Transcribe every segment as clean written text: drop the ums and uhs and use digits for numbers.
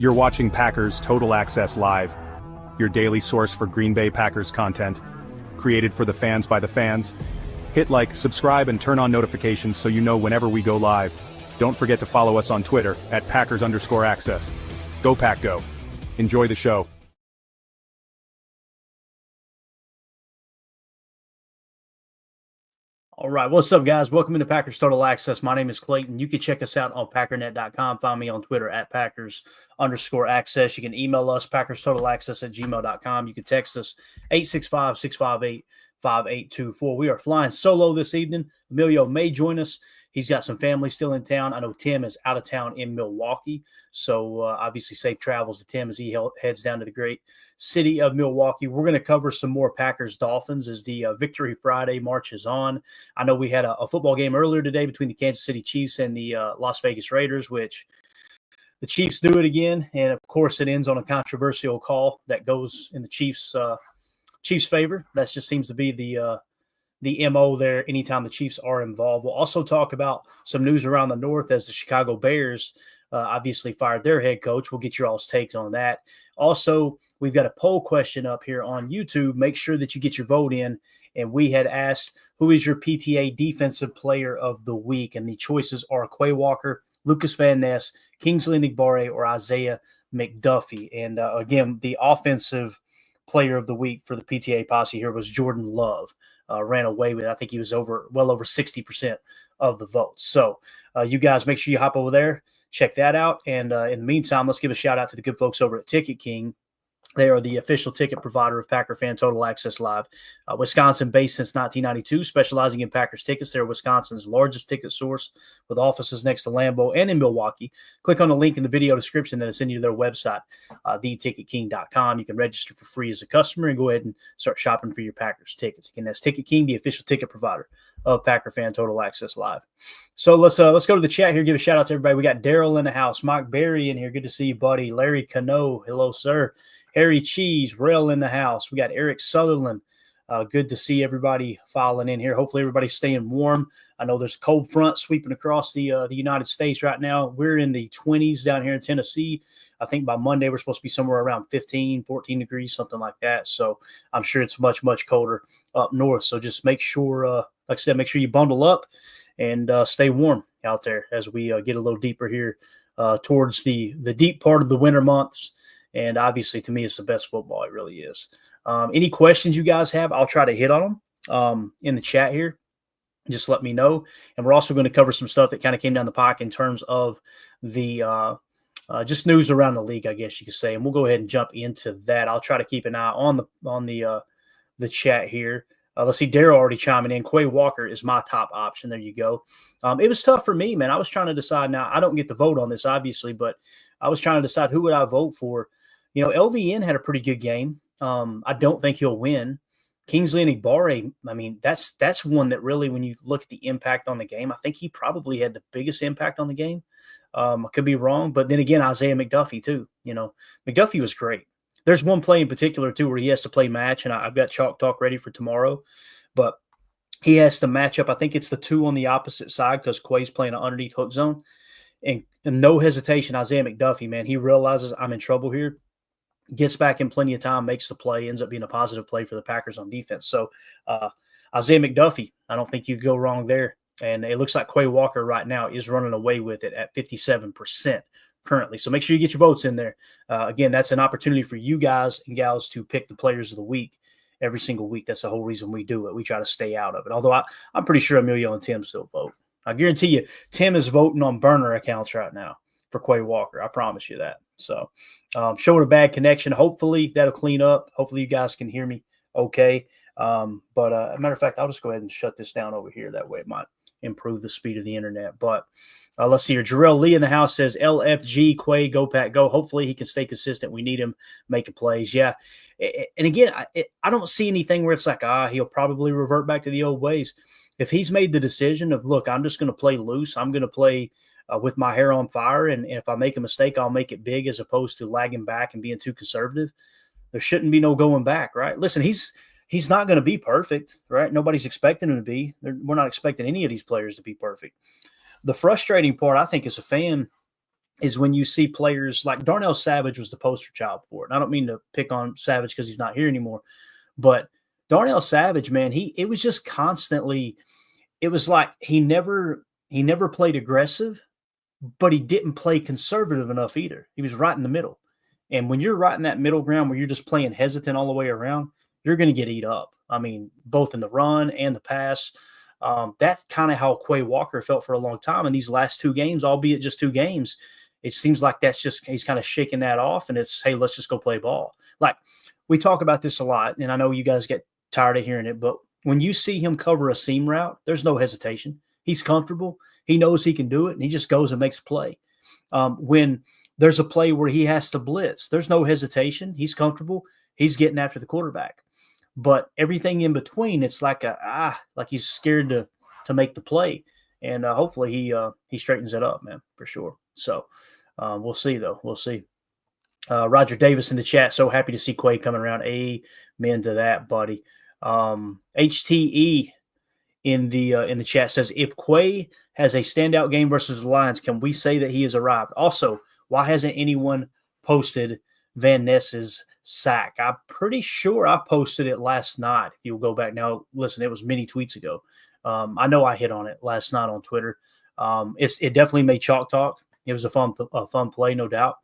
You're watching Packers Total Access Live, your daily source for Green Bay Packers content, created for the fans by the fans. Hit like, subscribe, and turn on notifications so you know whenever we go live. Don't forget to follow us on Twitter at Packers_access. Go Pack Go. Enjoy the show. All right, what's up, guys? Welcome into Packers Total Access. My name is Clayton. You can check us out on packernet.com. Find me on Twitter at Packers_access. You can email us, PackersTotalAccess@gmail.com. You can text us, 865-658-5824. We are flying solo this evening. Emilio may join us. He's got some family still in town. I know Tim is out of town in Milwaukee, so obviously safe travels to Tim as he heads down to the great city of Milwaukee. We're going to cover some more Packers-Dolphins as the Victory Friday marches on. I know we had a football game earlier today between the Kansas City Chiefs and the Las Vegas Raiders, which the Chiefs do it again, and of course it ends on a controversial call that goes in the Chiefs' favor. That just seems to be the MO there anytime the Chiefs are involved. We'll also talk about some news around the North as the Chicago Bears obviously fired their head coach. We'll get your all's takes on that. Also, we've got a poll question up here on YouTube. Make sure that you get your vote in. And we had asked, who is your PTA Defensive Player of the Week? And the choices are Quay Walker, Lucas Van Ness, Kingsley Enagbare, or Isaiah McDuffie. And again, the Offensive Player of the Week for the PTA posse here was Jordan Love. Ran away with it. I think he was well over 60% of the votes. So you guys make sure you hop over there, check that out. And in the meantime, let's give a shout out to the good folks over at Ticket King. They are the official ticket provider of Packer Fan Total Access Live. Wisconsin-based since 1992, specializing in Packers tickets. They're Wisconsin's largest ticket source with offices next to Lambeau and in Milwaukee. Click on the link in the video description that will send you to their website, theticketking.com. You can register for free as a customer and go ahead and start shopping for your Packers tickets. Again, that's Ticket King, the official ticket provider of Packer Fan Total Access Live. So let's go to the chat here. Give a shout out to everybody. We got Daryl in the house, Mike Berry in here. Good to see you, buddy. Larry Cano, hello, sir. Harry Cheese, Rail in the house. We got Eric Sutherland. Good to see everybody filing in here. Hopefully everybody's staying warm. I know there's a cold front sweeping across the United States right now. We're in the 20s down here in Tennessee. I think by Monday we're supposed to be somewhere around 15, 14 degrees, something like that. So I'm sure it's much, much colder up north. So just make sure, like I said, make sure you bundle up and stay warm out there as we get a little deeper here towards the deep part of the winter months. And obviously, to me, it's the best football. It really is. Any questions you guys have, I'll try to hit on them in the chat here. Just let me know. And we're also going to cover some stuff that kind of came down the pike in terms of the just news around the league, I guess you could say. And we'll go ahead and jump into that. I'll try to keep an eye on the chat here. Let's see, Daryl already chiming in. Quay Walker is my top option. There you go. It was tough for me, man. I was trying to decide. Now, I don't get the vote on this, obviously, but I was trying to decide who would I vote for. You know, LVN had a pretty good game. I don't think he'll win. Kingsley Enagbare, I mean, that's one that really, when you look at the impact on the game, I think he probably had the biggest impact on the game. I could be wrong, but then again, Isaiah McDuffie too. You know, McDuffie was great. There's one play in particular too where he has to play match, and I've got Chalk Talk ready for tomorrow, but he has to match up. I think it's the two on the opposite side because Quay's playing an underneath hook zone, and no hesitation, Isaiah McDuffie, man, he realizes I'm in trouble here. Gets back in plenty of time, makes the play, ends up being a positive play for the Packers on defense. So Isaiah McDuffie, I don't think you could go wrong there. And it looks like Quay Walker right now is running away with it at 57% currently. So make sure you get your votes in there. Again, that's an opportunity for you guys and gals to pick the players of the week every single week. That's the whole reason we do it. We try to stay out of it. Although I'm pretty sure Emilio and Tim still vote. I guarantee you Tim is voting on burner accounts right now for Quay Walker. I promise you that. So showing a bad connection. Hopefully that'll clean up. Hopefully you guys can hear me okay. But as a matter of fact, I'll just go ahead and shut this down over here. That way it might improve the speed of the internet. But let's see here. Jarrell Lee in the house says, LFG, Quay, go Pack, go. Hopefully he can stay consistent. We need him making plays. Yeah. And again, I don't see anything where it's like, he'll probably revert back to the old ways. If he's made the decision of, look, I'm just going to play loose. I'm going to play with my hair on fire, and if I make a mistake, I'll make it big as opposed to lagging back and being too conservative. There shouldn't be no going back, right? Listen, he's not going to be perfect, right? Nobody's expecting him to be. We're not expecting any of these players to be perfect. The frustrating part, I think, as a fan is when you see players like Darnell Savage was the poster child for it. And I don't mean to pick on Savage because he's not here anymore, but Darnell Savage, man, it was just constantly. It was like he never played aggressive, but he didn't play conservative enough either. He was right in the middle. And when you're right in that middle ground where you're just playing hesitant all the way around, you're going to get eat up. I mean, both in the run and the pass. That's kind of how Quay Walker felt for a long time. In these last 2 games, albeit just 2 games, it seems like he's kind of shaking that off, and it's, hey, let's just go play ball. Like, we talk about this a lot, and I know you guys get tired of hearing it, but when you see him cover a seam route, there's no hesitation. He's comfortable. He knows he can do it, and he just goes and makes a play. When there's a play where he has to blitz, there's no hesitation. He's comfortable. He's getting after the quarterback. But everything in between, it's like like he's scared to make the play. And hopefully he straightens it up, man, for sure. So we'll see, though. We'll see. Roger Davis in the chat. So happy to see Quay coming around. Amen to that, buddy. HTE in the chat says, if Quay has a standout game versus the Lions, can we say that he has arrived? Also, why hasn't anyone posted Van Ness's sack? I'm pretty sure I posted it last night. If you'll go back now, listen, it was many tweets ago. I know I hit on it last night on Twitter. It definitely made chalk talk. It was a fun play, no doubt.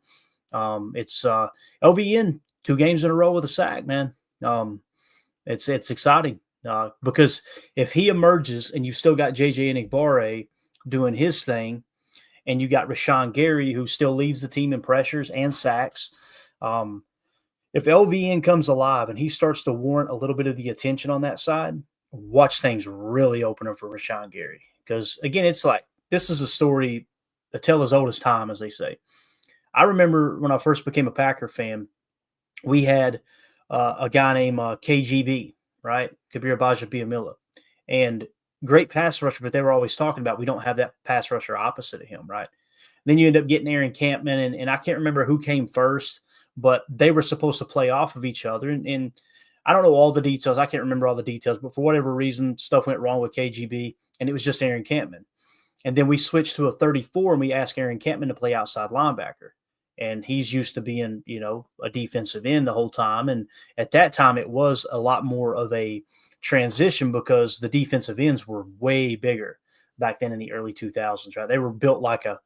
It's LVN 2 games in a row with a sack, man. It's exciting because if he emerges and you've still got JJ Enagbare doing his thing, and you got Rashawn Gary, who still leads the team in pressures and sacks. If LVN comes alive and he starts to warrant a little bit of the attention on that side, watch things really open up for Rashawn Gary. Because, again, it's like this is a story that tell as old as time, as they say. I remember when I first became a Packer fan, we had a guy named KGB, right? Kabir Baja-Biamila. And great pass rusher, but they were always talking about we don't have that pass rusher opposite of him, right? Then you end up getting Aaron Campman, and I can't remember who came first, but they were supposed to play off of each other. And I don't know all the details. I can't remember all the details, but for whatever reason, stuff went wrong with KGB, and it was just Aaron Campman. And then we switched to a 34, and we asked Aaron Campman to play outside linebacker. And he's used to being, a defensive end the whole time. And at that time, it was a lot more of a transition because the defensive ends were way bigger back then in the early 2000s, right? They were built like a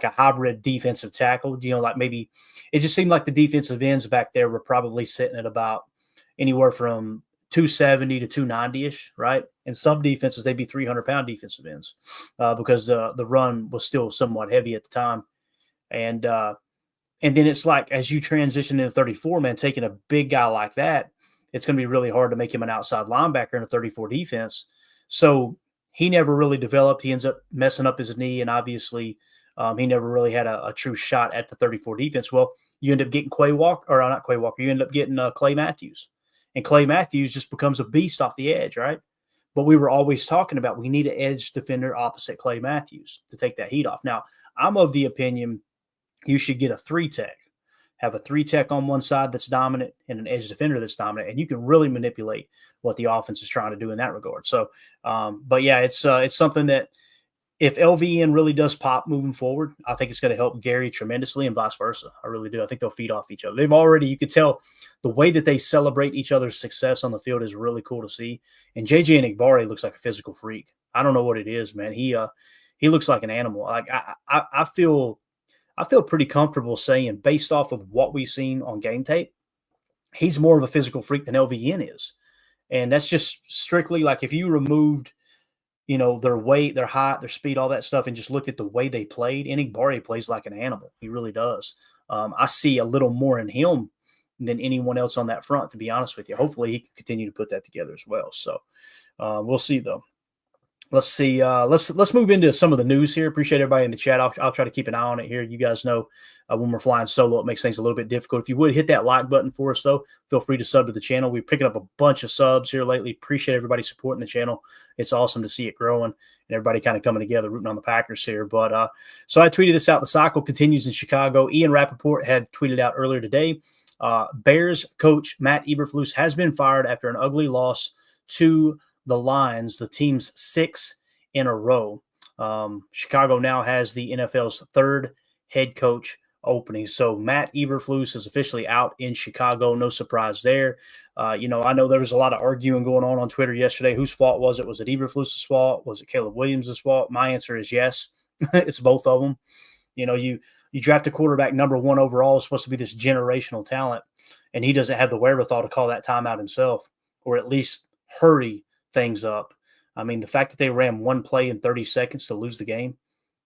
hybrid defensive tackle, like maybe it just seemed like the defensive ends back there were probably sitting at about anywhere from 270 to 290-ish, right? And some defenses, they'd be 300-pound defensive ends because the run was still somewhat heavy at the time. And then it's like as you transition into 34, man, taking a big guy like that, it's going to be really hard to make him an outside linebacker in a 34 defense. So he never really developed. He ends up messing up his knee, and obviously he never really had a true shot at the 34 defense. Well, you end up getting you end up getting Clay Matthews. And Clay Matthews just becomes a beast off the edge, right? But we were always talking about we need an edge defender opposite Clay Matthews to take that heat off. Now, I'm of the opinion you should get a 3-tech. Have a 3-tech on one side that's dominant and an edge defender that's dominant, and you can really manipulate what the offense is trying to do in that regard. So, but yeah, it's something that if LVN really does pop moving forward, I think it's going to help Gary tremendously and vice versa. I really do. I think they'll feed off each other. You could tell the way that they celebrate each other's success on the field is really cool to see. And JJ Enagbare looks like a physical freak. I don't know what it is, man. He looks like an animal. Like I feel pretty comfortable saying, based off of what we've seen on game tape, he's more of a physical freak than LVN is. And that's just strictly like if you removed, their weight, their height, their speed, all that stuff, and just look at the way they played, Enagbare plays like an animal. He really does. I see a little more in him than anyone else on that front, to be honest with you. Hopefully he can continue to put that together as well. So we'll see, though. Let's see. Let's move into some of the news here. Appreciate everybody in the chat. I'll try to keep an eye on it here. You guys know when we're flying solo, it makes things a little bit difficult. If you would hit that like button for us, though, feel free to sub to the channel. We're picking up a bunch of subs here lately. Appreciate everybody supporting the channel. It's awesome to see it growing and everybody kind of coming together, rooting on the Packers here. But so I tweeted this out. The cycle continues in Chicago. Ian Rappaport had tweeted out earlier today. Bears coach Matt Eberflus has been fired after an ugly loss to the Lions, the team's 6th in a row. Chicago now has the NFL's 3rd head coach opening. So Matt Eberflus is officially out in Chicago. No surprise there. I know there was a lot of arguing going on Twitter yesterday. Whose fault was it? Was it Eberflus's fault? Was it Caleb Williams' fault? My answer is yes. It's both of them. You draft a quarterback number 1 overall, is supposed to be this generational talent, and he doesn't have the wherewithal to call that timeout himself, or at least hurry things up. I mean, the fact that they ran one play in 30 seconds to lose the game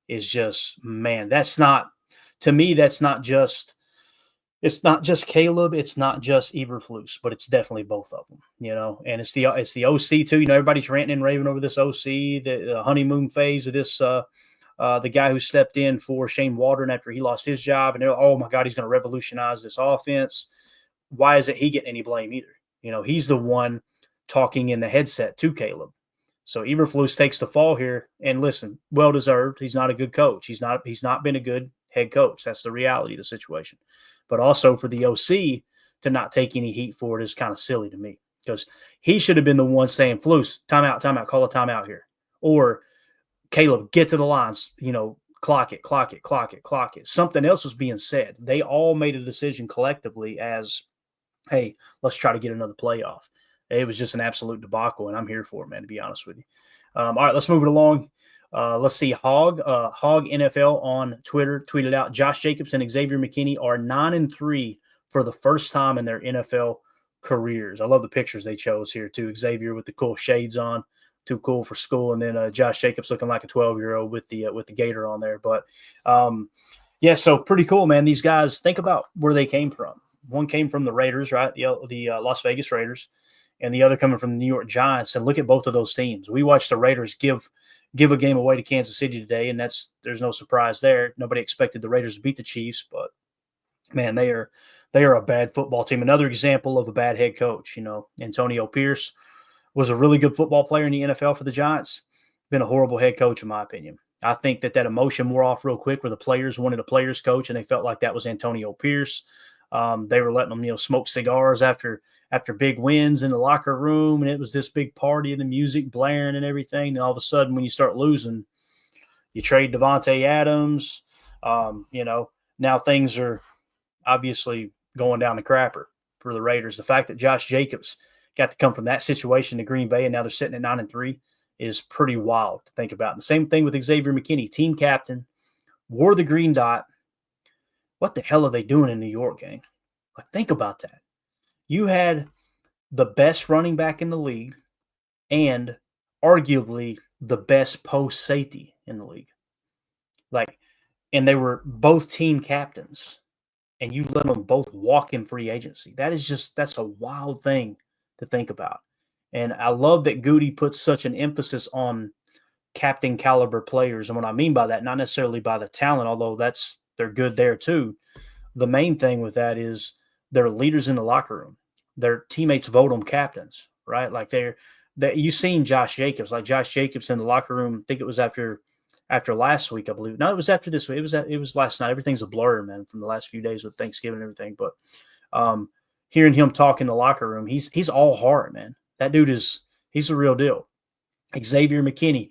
is just, man, that's not – to me, that's not just – it's not just Caleb, it's not just Eberflus, but it's definitely both of them, and it's the OC too. Everybody's ranting and raving over this OC, the honeymoon phase of this the guy who stepped in for Shane Waldron after he lost his job, and they're like, oh my God, he's going to revolutionize this offense. Why isn't he getting any blame either? He's the one talking in the headset to Caleb. So Eberflus takes the fall here, and listen, well deserved. He's not a good coach. He's not been a good head coach. That's the reality of the situation. But also for the OC to not take any heat for it is kind of silly to me, because he should have been the one saying, Flus, timeout, call a timeout here. Or Caleb, get to the lines, clock it. Something else was being said. They all made a decision collectively as, hey, let's try to get another playoff. It was just an absolute debacle, and I'm here for it, man, to be honest with you. All right, let's move it along. Let's see. Hog NFL on Twitter tweeted out, Josh Jacobs and Xavier McKinney are 9-3 for the first time in their NFL careers. I love the pictures they chose here, too. Xavier with the cool shades on. Too cool for school, and then Josh Jacobs looking like a 12-year-old with the gator on there. But so pretty cool, man. These guys, think about where they came from. One came from the Raiders, right? The Las Vegas Raiders, and the other coming from the New York Giants. And look at both of those teams. We watched the Raiders give a game away to Kansas City today, and there's no surprise there. Nobody expected the Raiders to beat the Chiefs, but man, they are a bad football team. Another example of a bad head coach. Antonio Pierce was a really good football player in the NFL for the Giants. Been a horrible head coach, in my opinion. I think that emotion wore off real quick where the players wanted a players coach, and they felt like that was Antonio Pierce. They were letting them, smoke cigars after big wins in the locker room, and it was this big party and the music blaring and everything. And all of a sudden, when you start losing, you trade Devontae Adams. Now things are obviously going down the crapper for the Raiders. The fact that Josh Jacobs got to come from that situation to Green Bay, and now they're sitting at 9-3 is pretty wild to think about. And the same thing with Xavier McKinney, team captain, wore the green dot. What the hell are they doing in New York, gang? Like, think about that. You had the best running back in the league and arguably the best post safety in the league. And they were both team captains, and you let them both walk in free agency. That's a wild thing to think about. And I love that Goody puts such an emphasis on captain caliber players. And what I mean by that, not necessarily by the talent, although they're good there too. The main thing with that is they're leaders in the locker room. Their teammates vote them captains, right? Like you've seen Josh Jacobs, in the locker room. I think it was after last week, I believe. No, it was after this week. It was last night. Everything's a blur, man, from the last few days with Thanksgiving and everything. But hearing him talk in the locker room, he's all heart, man. That dude he's a real deal. Xavier McKinney,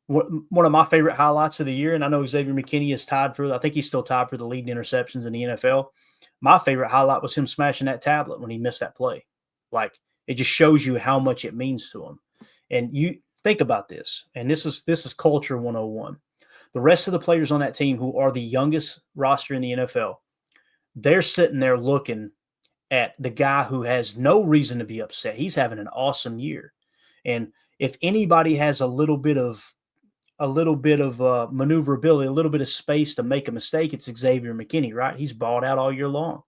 one of my favorite highlights of the year, and I know Xavier McKinney is I think he's still tied for the lead in interceptions in the NFL. My favorite highlight was him smashing that tablet when he missed that play. Like, it just shows you how much it means to him. And you think about this, and this is culture 101. The rest of the players on that team, who are the youngest roster in the NFL, they're sitting there looking at the guy who has no reason to be upset. He's having an awesome year. And if anybody has a little bit of maneuverability, a little bit of space to make a mistake, it's Xavier McKinney, right? He's balled out all year long.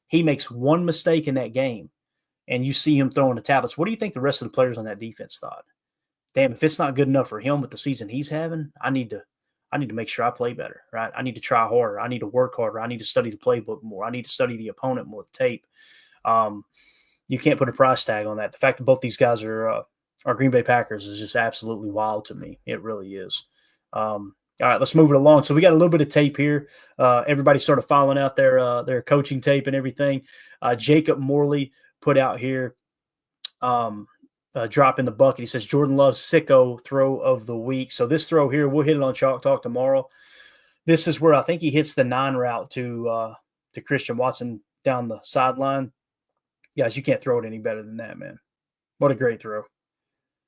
He makes one mistake in that game, and you see him throwing the tablets. What do you think the rest of the players on that defense thought? Damn, if it's not good enough for him with the season he's having, I need to make sure I play better, right? I need to try harder. I need to work harder. I need to study the playbook more. I need to study the opponent more, the tape. You can't put a price tag on that. The fact that both these guys are Green Bay Packers is just absolutely wild to me. It really is. All right, let's move it along. So we got a little bit of tape here. Everybody's sort of filing out their coaching tape and everything. Jacob Morley put out here, drop in the bucket. He says, Jordan Love's sicko throw of the week. So this throw here, we'll hit it on Chalk Talk tomorrow. This is where I think he hits the 9 route to Christian Watson down the sideline. Guys, you can't throw it any better than that, man. What a great throw.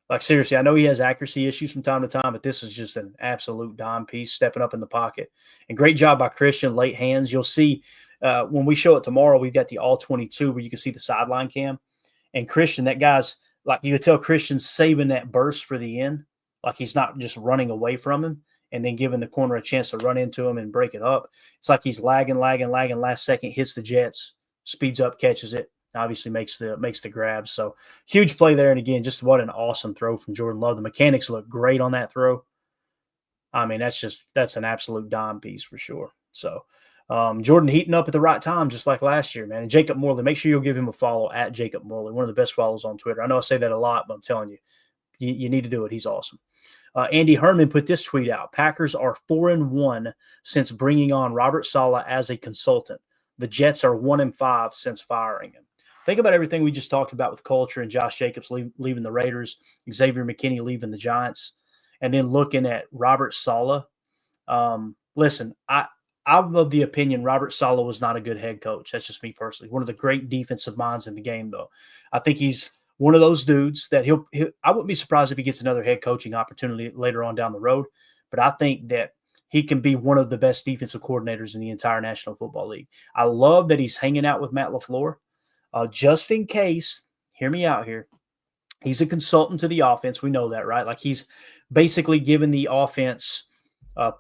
Like, seriously, I know he has accuracy issues from time to time, but this is just an absolute dime piece stepping up in the pocket. And great job by Christian, late hands. You'll see when we show it tomorrow, we've got the all-22 where you can see the sideline cam. And Christian, that guy's, like, you could tell Christian's saving that burst for the end. Like, he's not just running away from him and then giving the corner a chance to run into him and break it up. It's like he's lagging, last second, hits the jets, speeds up, catches it. Obviously makes the grab. So huge play there. And again, just what an awesome throw from Jordan Love. The mechanics look great on that throw. I mean, that's an absolute dime piece for sure. So Jordan heating up at the right time, just like last year, man. And Jacob Morley, make sure you'll give him a follow at Jacob Morley, one of the best follows on Twitter. I know I say that a lot, but I'm telling you, you need to do it. He's awesome. Andy Herman put this tweet out. Packers are 4-1 since bringing on Robert Saleh as a consultant. The Jets are 1-5 since firing him. Think about everything we just talked about with culture and Josh Jacobs leaving the Raiders, Xavier McKinney leaving the Giants, and then looking at Robert Saleh. Listen, I'm of the opinion Robert Saleh was not a good head coach. That's just me personally. One of the great defensive minds in the game, though. I think he's one of those dudes that I wouldn't be surprised if he gets another head coaching opportunity later on down the road, but I think that he can be one of the best defensive coordinators in the entire National Football League. I love that he's hanging out with Matt LaFleur. Just in case, hear me out here. He's a consultant to the offense. We know that, right? Like, he's basically given the offense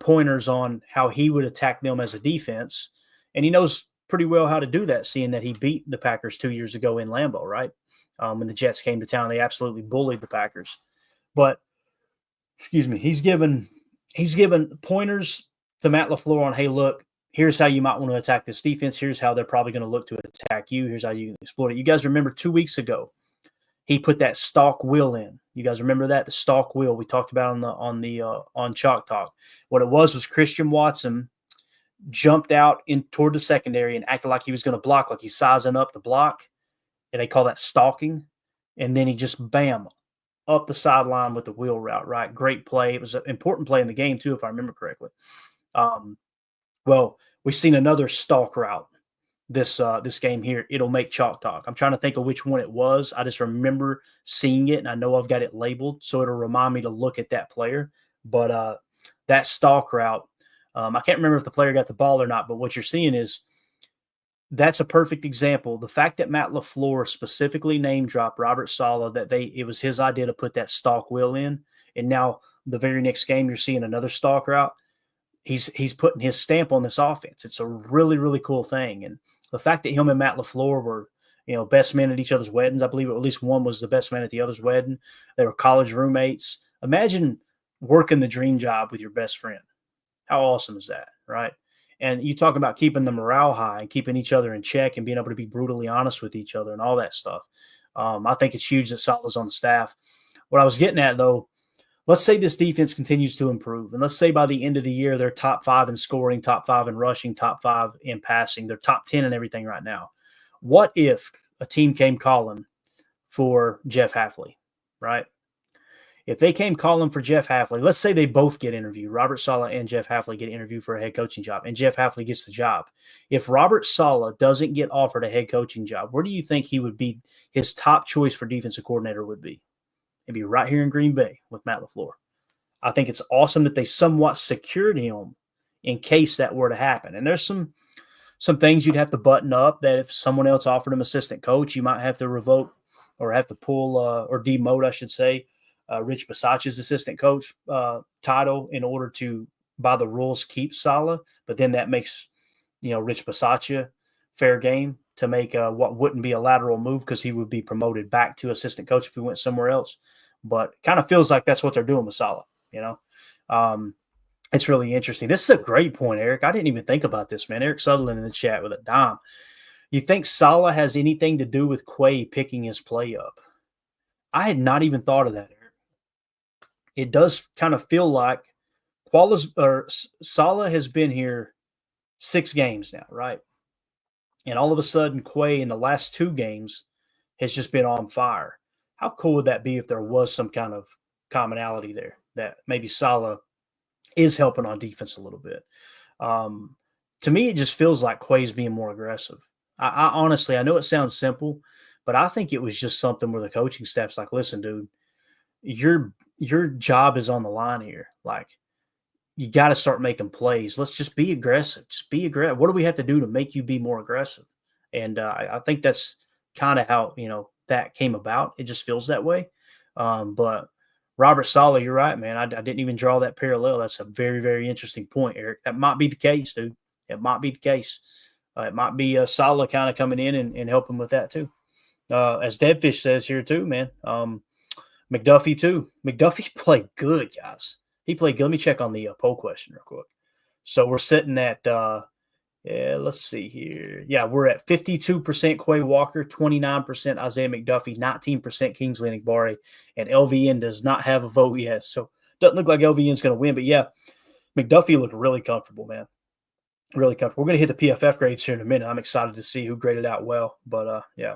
pointers on how he would attack them as a defense. And he knows pretty well how to do that, seeing that he beat the Packers 2 years ago in Lambeau, right? When the Jets came to town, they absolutely bullied the Packers. But, excuse me, he's given pointers to Matt LaFleur on, hey, look, here's how you might want to attack this defense. Here's how they're probably going to look to attack you. Here's how you can exploit it. You guys remember 2 weeks ago, he put that stalk wheel in. You guys remember that? The stalk wheel we talked about on Chalk Talk. What it was Christian Watson jumped out in toward the secondary and acted like he was going to block, like he's sizing up the block. And they call that stalking. And then he just, bam, up the sideline with the wheel route, right? Great play. It was an important play in the game, too, if I remember correctly. Well, we've seen another stalk route this game here. It'll make Chalk Talk. I'm trying to think of which one it was. I just remember seeing it, and I know I've got it labeled, so it'll remind me to look at that player. But that stalk route, I can't remember if the player got the ball or not, but what you're seeing is that's a perfect example. The fact that Matt LaFleur specifically name-dropped Robert Saleh, that it was his idea to put that stalk wheel in, and now the very next game you're seeing another stalk route. He's putting his stamp on this offense. It's a really, really cool thing. And the fact that him and Matt LaFleur were, best men at each other's weddings, I believe at least one was the best man at the other's wedding. They were college roommates. Imagine working the dream job with your best friend. How awesome is that, right? And you talk about keeping the morale high and keeping each other in check and being able to be brutally honest with each other and all that stuff. I think it's huge that Saleh's on the staff. What I was getting at, though, let's say this defense continues to improve, and let's say by the end of the year they're top 5 in scoring, top 5 in rushing, top 5 in passing. They're top 10 in everything right now. What if a team came calling for Jeff Hafley, right? If they came calling for Jeff Hafley, let's say they both get interviewed. Robert Saleh and Jeff Hafley get interviewed for a head coaching job, and Jeff Hafley gets the job. If Robert Saleh doesn't get offered a head coaching job, where do you think he would be? His top choice for defensive coordinator would be? It'd be right here in Green Bay with Matt LaFleur. I think it's awesome that they somewhat secured him in case that were to happen. And there's some things you'd have to button up that if someone else offered him assistant coach, you might have to revoke or have to pull or demote, I should say, Rich Bisaccia's assistant coach title in order to, by the rules, keep Saleh. But then that makes, Rich Bisaccia fair game to make what wouldn't be a lateral move because he would be promoted back to assistant coach if he went somewhere else. But it kind of feels like that's what they're doing with Saleh, It's really interesting. This is a great point, Eric. I didn't even think about this, man. Eric Sutherland in the chat with a dime. You think Saleh has anything to do with Quay picking his play up? I had not even thought of that, Eric. It does kind of feel like Saleh has been here 6 games now, right? And all of a sudden, Quay in the last 2 games has just been on fire. How cool would that be if there was some kind of commonality there that maybe Saleh is helping on defense a little bit? To me, it just feels like Quay's being more aggressive. I honestly, I know it sounds simple, but I think it was just something where the coaching staff's like, listen, dude, your job is on the line here. Like, you got to start making plays. Let's just be aggressive. Just be aggressive. What do we have to do to make you be more aggressive? And I think that's kind of how, that came about. It just feels that way. But Robert Saleh, you're right, man. I didn't even draw that parallel. That's a very, very interesting point, Eric. That might be the case, dude. It might be the case. It might be Saleh kind of coming in and helping with that too. As Deadfish says here too, man. McDuffie too. McDuffie played good, guys. He played good. Let me check on the poll question real quick. So we're sitting at, let's see here. Yeah, we're at 52% Quay Walker, 29% Isaiah McDuffie, 19% Kingsley Enagbare, and LVN does not have a vote yet. So doesn't look like LVN's going to win. But yeah, McDuffie looked really comfortable, man. Really comfortable. We're going to hit the PFF grades here in a minute. I'm excited to see who graded out well. But yeah.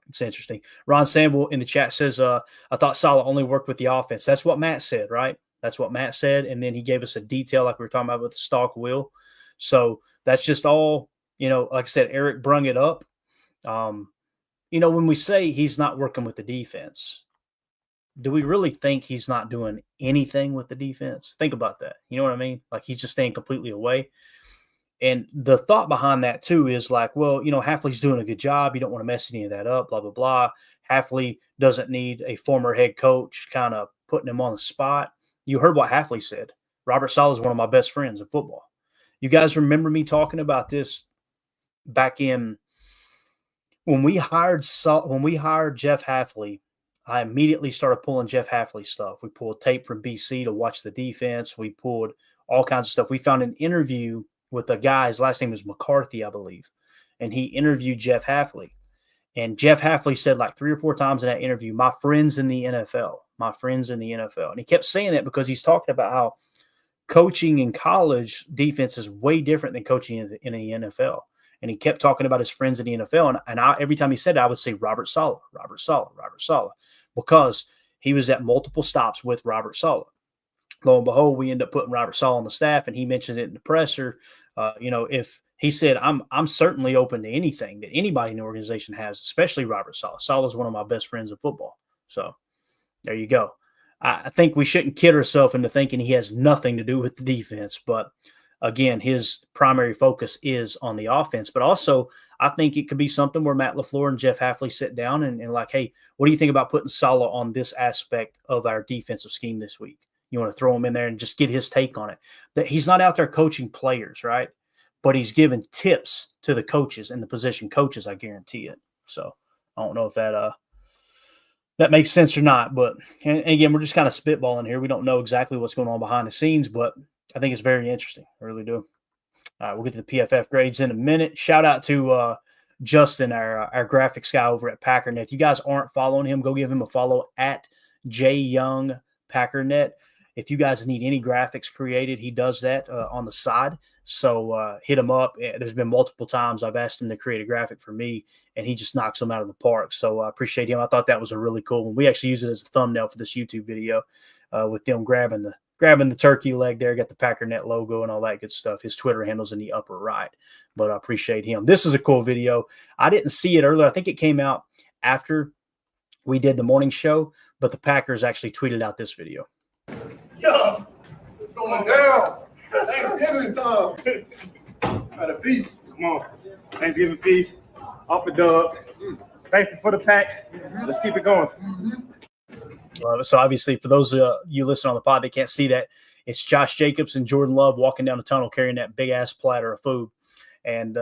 It's interesting. Ron Sample in the chat says, I thought Saleh only worked with the offense. That's what Matt said, right? That's what Matt said. And then he gave us a detail like we were talking about with the stalk wheel. So that's just all, like I said, Eric brung it up. When we say he's not working with the defense, do we really think he's not doing anything with the defense? Think about that. You know what I mean? Like he's just staying completely away. And the thought behind that, too, is like, well, Hafley's doing a good job. You don't want to mess any of that up, blah, blah, blah. Hafley doesn't need a former head coach kind of putting him on the spot. You heard what Hafley said. Robert Saleh is one of my best friends in football. You guys remember me talking about this back in when we hired Jeff Hafley. I immediately started pulling Jeff Hafley stuff. We pulled tape from BC to watch the defense. We pulled all kinds of stuff. We found an interview with a guy, his last name is McCarthy, I believe. And he interviewed Jeff Hafley. And Jeff Hafley said like 3 or 4 times in that interview, my friends in the NFL. And he kept saying that because he's talking about how coaching in college defense is way different than coaching in the NFL. And he kept talking about his friends in the NFL. And every time he said it, I would say Robert Saleh, because he was at multiple stops with Robert Saleh. Lo and behold, we end up putting Robert Saleh on the staff, and he mentioned it in the presser. If he said, I'm certainly open to anything that anybody in the organization has, especially Robert Saleh. Saleh is one of my best friends in football. So there you go. I think we shouldn't kid ourselves into thinking he has nothing to do with the defense. But again, his primary focus is on the offense. But also, I think it could be something where Matt LaFleur and Jeff Hafley sit down and like, hey, what do you think about putting Saleh on this aspect of our defensive scheme this week? You want to throw him in there and just get his take on it. That he's not out there coaching players, right? But he's giving tips to the coaches and the position coaches, I guarantee it. So I don't know if that makes sense or not. But and again, we're just kind of spitballing here. We don't know exactly what's going on behind the scenes, but I think it's very interesting. I really do. All right, we'll get to the PFF grades in a minute. Shout out to Justin, our graphics guy over at PackerNet. If you guys aren't following him, go give him a follow at JYoungPackerNet. If you guys need any graphics created, he does that on the side. So hit him up. There's been multiple times I've asked him to create a graphic for me, and he just knocks them out of the park. So I appreciate him. I thought that was a really cool one. We actually use it as a thumbnail for this YouTube video with them grabbing the turkey leg there, got the PackerNet logo and all that good stuff. His Twitter handle's in the upper right, but I appreciate him. This is a cool video. I didn't see it earlier. I think it came out after we did the morning show, but the Packers actually tweeted out this video. Yo, it's going down. Thanksgiving time. At a feast. Come on. Thanksgiving feast. Off a dub. Thankful for the pack. Let's keep it going. So obviously, for those of you listening on the pod, they can't see that. It's Josh Jacobs and Jordan Love walking down the tunnel carrying that big-ass platter of food. And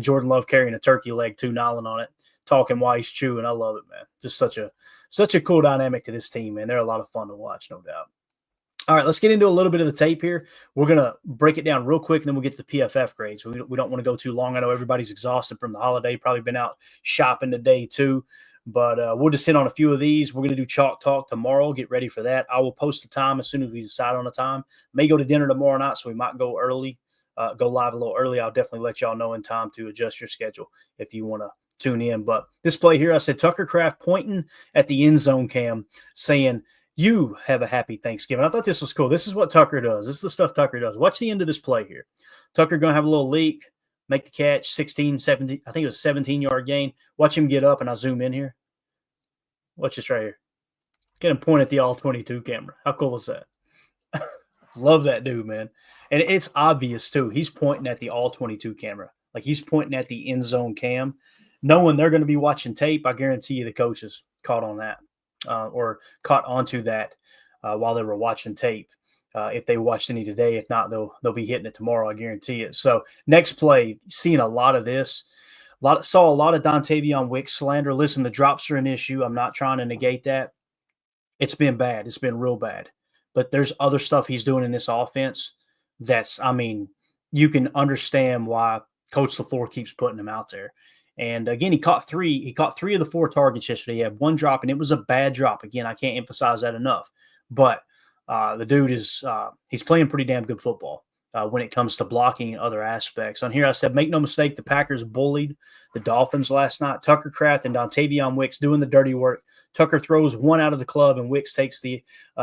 Jordan Love carrying a turkey leg too, gnawing on it, talking while he's chewing. I love it, man. Just such a cool dynamic to this team, man. They're a lot of fun to watch, no doubt. All right, let's get into a little bit of the tape here. We're going to break it down real quick, and then we'll get to the PFF grades. We don't want to go too long. I know everybody's exhausted from the holiday, probably been out shopping today too. But we'll just hit on a few of these. We're going to do Chalk Talk tomorrow. Get ready for that. I will post the time as soon as we decide on the time. May go to dinner tomorrow night, so we might go early, go live a little early. I'll definitely let y'all know in time to adjust your schedule if you want to tune in. But this play here, I said Tucker Kraft pointing at the end zone cam saying, You have a happy Thanksgiving. I thought this was cool. This is what Tucker does. This is the stuff Tucker does. Watch the end of this play here. Tucker going to have a little leak, make the catch, 16, 17. I think it was a 17-yard gain. Watch him get up, and I zoom in here. Watch this right here. Get him point at the all-22 camera. How cool is that? Love that dude, man. And it's obvious, too. He's pointing at the all-22 camera. Like, he's pointing at the end zone cam. Knowing they're going to be watching tape, I guarantee you the coaches caught on that. Or caught onto that while they were watching tape. If they watched any today, if not, they'll be hitting it tomorrow. I guarantee it. So next play, seeing a lot of this. Saw a lot of Dontavion Wicks slander. Listen, the drops are an issue. I'm not trying to negate that. It's been bad. It's been real bad. But there's other stuff he's doing in this offense that's, I mean, you can understand why Coach LaFleur keeps putting him out there. And again, he caught three. He caught 3 of the 4 targets yesterday. He had 1 drop, and it was a bad drop. Again, I can't emphasize that enough. But the dude is he's playing pretty damn good football when it comes to blocking and other aspects. On here, I said, make no mistake, the Packers bullied the Dolphins last night. Tucker Kraft and Dontavion Wicks doing the dirty work. Tucker throws one out of the club, and Wicks takes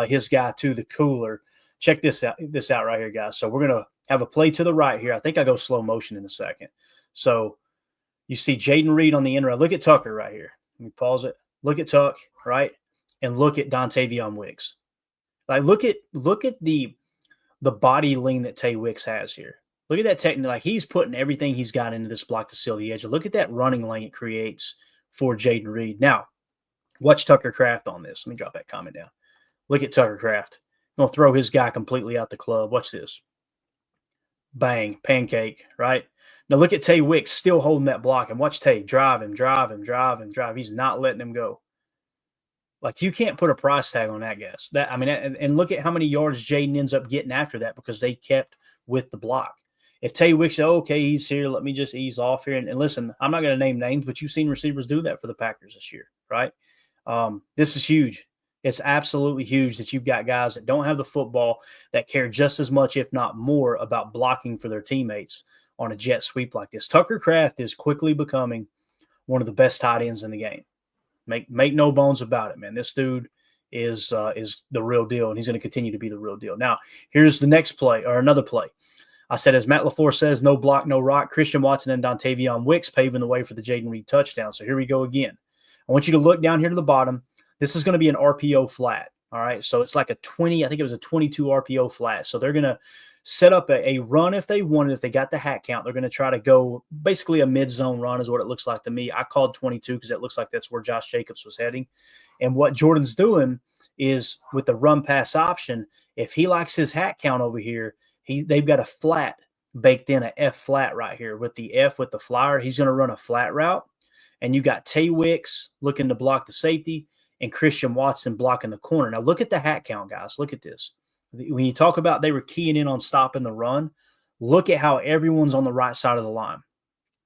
his guy to the cooler. Check this out right here, guys. So we're gonna have a play to the right here. I think I go slow motion in a second. So. You see Jaden Reed on the end route. Look at Tucker right here. Let me pause it. Look at Tuck, right? And look at Dontavion Wicks. Like, look at the body lean that Tay Wicks has here. Look at that technique. Like, he's putting everything he's got into this block to seal the edge. Look at that running lane it creates for Jaden Reed. Now, watch Tucker Kraft on this. Let me drop that comment down. Look at Tucker Kraft. Going to throw his guy completely out the club. Watch this. Bang. Pancake, right? Now look at Tay Wicks still holding that block, and watch Tay drive him. He's not letting him go. Like, you can't put a price tag on that, guys. And look at how many yards Jaden ends up getting after that because they kept with the block. If Tay Wicks, okay, he's here, let me just ease off here. And listen, I'm not going to name names, but you've seen receivers do that for the Packers this year, right? This is huge. It's absolutely huge that you've got guys that don't have the football that care just as much, if not more, about blocking for their teammates on a jet sweep like this. Tucker Kraft is quickly becoming one of the best tight ends in the game. Make no bones about it, man. This dude is the real deal, and he's going to continue to be the real deal. Now, here's the next play, or another play. I said, as Matt LaFleur says, no block, no rock. Christian Watson and Dontavion Wicks paving the way for the Jaden Reed touchdown. So here we go again. I want you to look down here to the bottom. This is going to be an RPO flat, all right? So it's like a 20, I think it was a 22 RPO flat. So they're going to set up a run if they wanted. If they got the hat count, they're going to try to go basically a mid-zone run is what it looks like to me. I called 22 because it looks like that's where Josh Jacobs was heading. And what Jordan's doing is with the run-pass option, if he likes his hat count over here, they've got a flat baked in, a F flat right here. With the F with the flyer, he's going to run a flat route. And you got Tay Wicks looking to block the safety and Christian Watson blocking the corner. Now look at the hat count, guys. Look at this. When you talk about they were keying in on stopping the run, look at how everyone's on the right side of the line.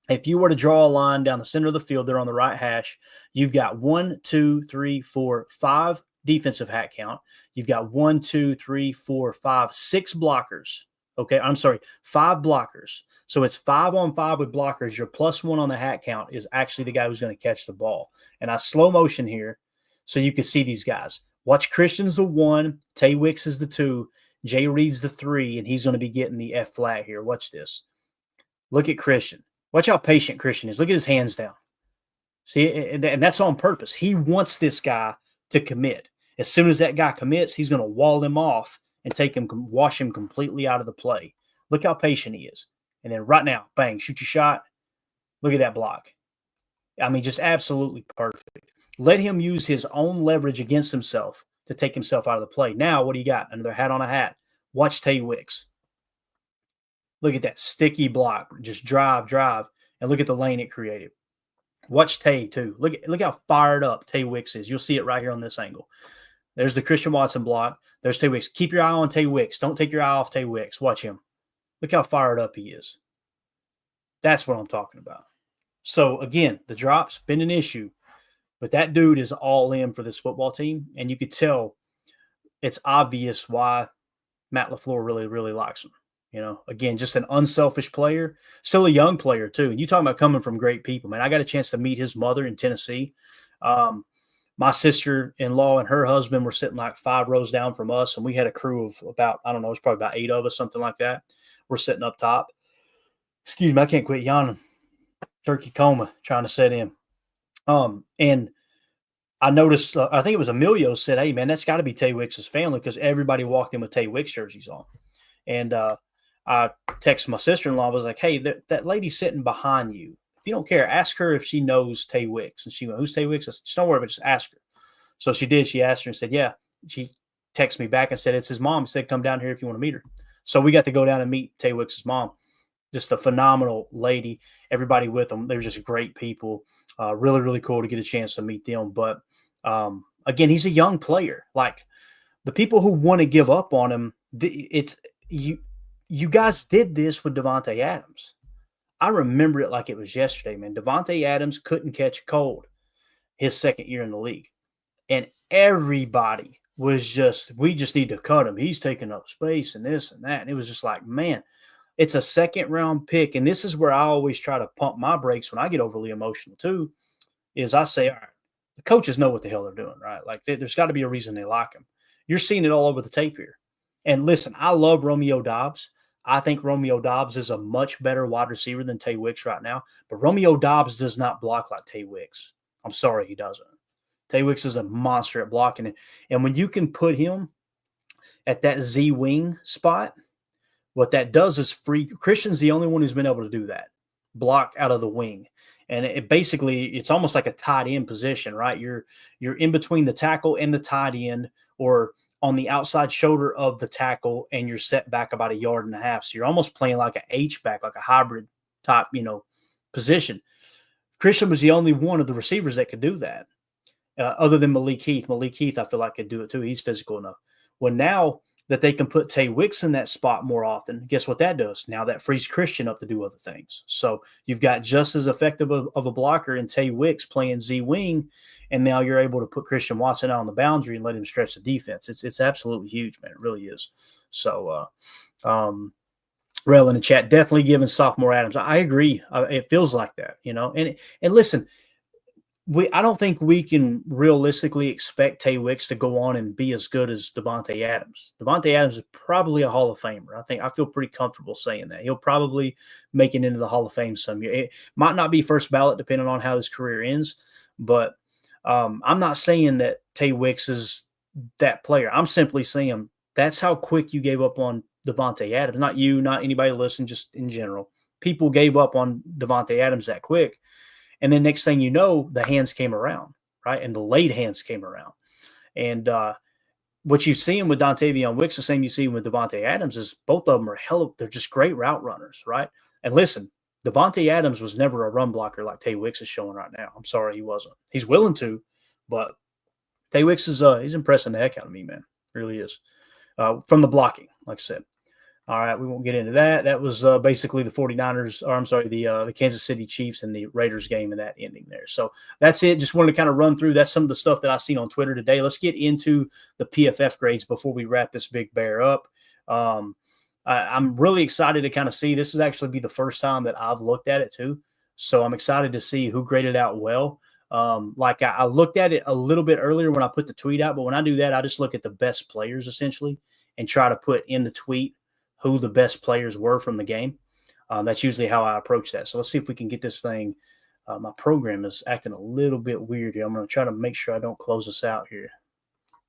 If you were to draw a line down the center of the field, they're on the right hash. You've got 1, 2, 3, 4, 5 defensive hat count. You've got 1, 2, 3, 4, 5, 6 blockers. Okay, I'm sorry, 5 blockers. So it's 5 on 5 with blockers. Your +1 on the hat count is actually the guy who's going to catch the ball. And I slow motion here so you can see these guys. Watch Christian's the 1, Tay Wicks is the 2, Jay Reed's the 3, and he's going to be getting the F flat here. Watch this. Look at Christian. Watch how patient Christian is. Look at his hands down. See, and that's on purpose. He wants this guy to commit. As soon as that guy commits, he's going to wall him off and wash him completely out of the play. Look how patient he is. And then right now, bang, shoot your shot. Look at that block. I mean, just absolutely perfect. Let him use his own leverage against himself to take himself out of the play. Now, what do you got? Another hat on a hat. Watch Tay Wicks. Look at that sticky block. Just drive, and look at the lane it created. Watch Tay, too. Look how fired up Tay Wicks is. You'll see it right here on this angle. There's the Christian Watson block. There's Tay Wicks. Keep your eye on Tay Wicks. Don't take your eye off Tay Wicks. Watch him. Look how fired up he is. That's what I'm talking about. So, again, the drop's been an issue. But that dude is all in for this football team, and you could tell it's obvious why Matt LaFleur really, really likes him. You know, again, just an unselfish player, still a young player too. And you talking about coming from great people, man. I got a chance to meet his mother in Tennessee. My sister-in-law and her husband were sitting like 5 rows down from us, and we had a crew of about, I don't know, it's probably about 8 of us, something like that. We're sitting up top. Excuse me, I can't quit yawning. Turkey coma trying to set in. And I noticed, I think it was Emilio said, "Hey, man, that's got to be Tay Wicks' family," because everybody walked in with Tay Wicks jerseys on. And I texted my sister-in-law. I was like, "Hey, that lady sitting behind you, if you don't care, ask her if she knows Tay Wicks." And she went, "Who's Tay Wicks?" I said, "Just don't worry, but just ask her." So she did. She asked her and said, "Yeah." She texted me back and said, "It's his mom." He said, "Come down here if you want to meet her." So we got to go down and meet Tay Wicks' mom. Just a phenomenal lady. Everybody with them, they were just great people. Really, really cool to get a chance to meet them. But again, he's a young player. Like, the people who want to give up on him, it's you. You guys did this with Davante Adams. I remember it like it was yesterday, man. Davante Adams couldn't catch a cold his second year in the league, and everybody was just, we just need to cut him. He's taking up space and this and that. And it was just like, man, it's a second round pick. And this is where I always try to pump my brakes when I get overly emotional too, is I say, all right, the coaches know what the hell they're doing, right? Like, there's got to be a reason they like him. You're seeing it all over the tape here. And listen, I love Romeo Doubs. I think Romeo Doubs is a much better wide receiver than Tay Wicks right now. But Romeo Doubs does not block like Tay Wicks. I'm sorry, he doesn't. Tay Wicks is a monster at blocking it. And when you can put him at that Z wing spot, what that does is free. Christian's the only one who's been able to do that, block out of the wing. And it basically, it's almost like a tight end position, right? You're in between the tackle and the tight end, or on the outside shoulder of the tackle, and you're set back about 1.5 yards. So you're almost playing like an H-back, like a hybrid type, position. Christian was the only one of the receivers that could do that, other than Malik Heath. Malik Heath, I feel like, could do it too. He's physical enough. Well, now that they can put Tay Wicks in that spot more often, guess what that does? Now that frees Christian up to do other things. So you've got just as effective of a blocker in Tay Wicks playing Z-wing, and now you're able to put Christian Watson out on the boundary and let him stretch the defense. It's absolutely huge, man. It really is. So, Rel in the chat, definitely giving sophomore Adams. I agree. It feels like that, And listen, I don't think we can realistically expect Tay Wicks to go on and be as good as Davante Adams. Davante Adams is probably a Hall of Famer. I feel pretty comfortable saying that. He'll probably make it into the Hall of Fame some year. It might not be first ballot depending on how his career ends, but I'm not saying that Tay Wicks is that player. I'm simply saying that's how quick you gave up on Davante Adams. Not you, not anybody listening, just in general. People gave up on Davante Adams that quick. And then next thing you know, the hands came around, right? And the late hands came around. And what you've seen with Dontavion Wicks, the same you see with Davante Adams, is both of them they're just great route runners, right? And listen, Davante Adams was never a run blocker like Tay Wicks is showing right now. I'm sorry, he wasn't. He's willing to, but Tay Wicks is he's impressing the heck out of me, man. Really is. From the blocking, like I said. All right, we won't get into that. That was basically the 49ers, or I'm sorry, the Kansas City Chiefs and the Raiders game and that ending there. So that's it. Just wanted to kind of run through. That's some of the stuff that I seen on Twitter today. Let's get into the PFF grades before we wrap this big bear up. I'm really excited to kind of see. This is actually be the first time that I've looked at it too. So I'm excited to see who graded out well. I looked at it a little bit earlier when I put the tweet out, but when I do that, I just look at the best players essentially and try to put in the tweet who the best players were from the game. That's usually how I approach that. So let's see if we can get this thing. My program is acting a little bit weird here. I'm going to try to make sure I don't close this out here.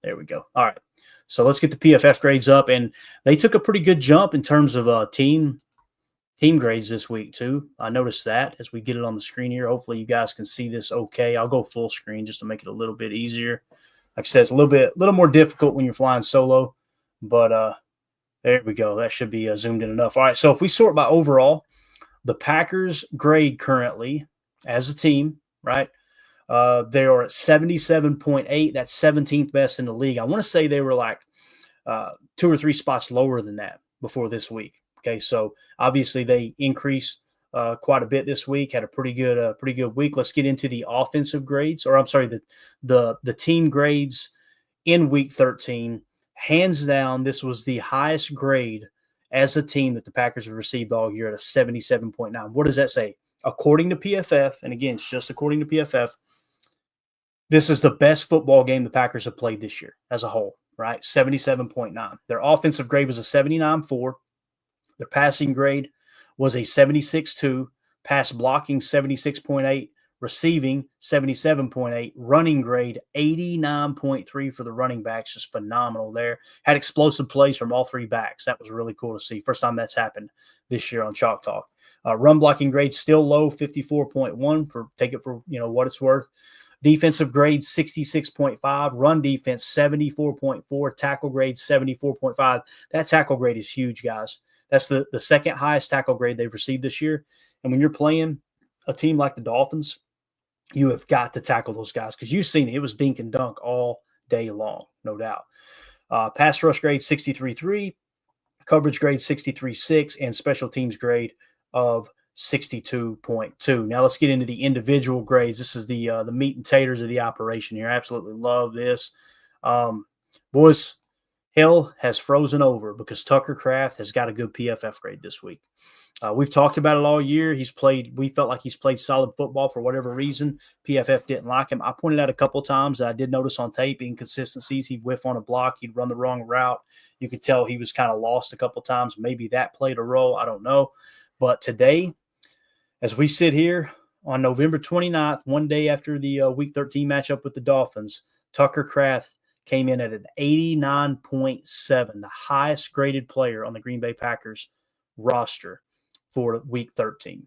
There we go. All right. So let's get the PFF grades up. And they took a pretty good jump in terms of team grades this week too. I noticed that as we get it on the screen here. Hopefully you guys can see this okay. I'll go full screen just to make it a little bit easier. Like I said, it's a little more difficult when you're flying solo, but there we go. That should be zoomed in enough. All right, so if we sort by overall, the Packers grade currently as a team, right, they are at 77.8. That's 17th best in the league. I want to say they were like 2 or 3 spots lower than that before this week. Okay, so obviously they increased quite a bit this week, had a pretty good week. Let's get into the offensive grades, or I'm sorry, the team grades in week 13. Hands down, this was the highest grade as a team that the Packers have received all year at a 77.9. What does that say? According to PFF, and again, it's just according to PFF, This is the best football game the Packers have played this year as a whole, right? 77.9. Their offensive grade was a 79.4. Their passing grade was a 76.2. Pass blocking, 76.8. Receiving, 77.8. Running grade, 89.3 for the running backs. Just phenomenal there. Had explosive plays from all three backs. That was really cool to see. First time that's happened this year on Chalk Talk. Run blocking grade still low, 54.1. Take it for what it's worth. Defensive grade, 66.5. Run defense, 74.4. Tackle grade, 74.5. That tackle grade is huge, guys. That's the second highest tackle grade they've received this year. And when you're playing a team like the Dolphins, you have got to tackle those guys because you've seen it. It was dink and dunk all day long, no doubt. Pass rush grade, 63.3. Coverage grade, 63.6. And special teams grade of 62.2. Now let's get into the individual grades. This is the meat and taters of the operation here. I absolutely love this. Boys, hell has frozen over because Tucker Kraft has got a good PFF grade this week. We've talked about it all year. We felt like he's played solid football for whatever reason. PFF didn't like him. I pointed out a couple of times that I did notice on tape inconsistencies. He'd whiff on a block. He'd run the wrong route. You could tell he was kind of lost a couple of times. Maybe that played a role. I don't know. But today, as we sit here on November 29th, one day after the Week 13 matchup with the Dolphins, Tucker Kraft came in at an 89.7, the highest graded player on the Green Bay Packers roster for Week 13.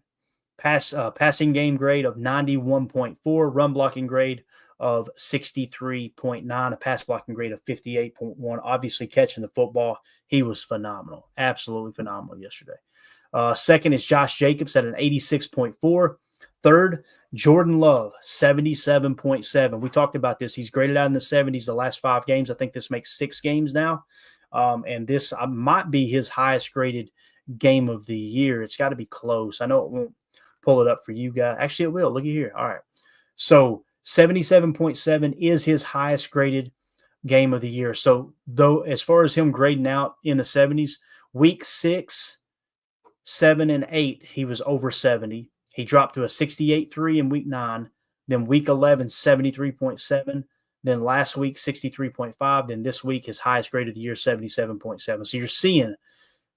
Passing game grade of 91.4, run blocking grade of 63.9, a pass blocking grade of 58.1. Obviously, catching the football, he was phenomenal, absolutely phenomenal yesterday. Second is Josh Jacobs at an 86.4. Third, Jordan Love, 77.7. We talked about this. He's graded out in the 70s the last 5 games. I think this makes 6 games now. And this might be his highest graded game of the year. It's got to be close. I know it won't pull it up for you guys. Actually, it will. Look at here. All right. So 77.7 is his highest graded game of the year. So though, as far as him grading out in the 70s, week 6, 7, and 8, he was over 70. He dropped to a 68.3 in week 9. Then week 11, 73.7. Then last week, 63.5. Then this week, his highest grade of the year, 77.7. So you're seeing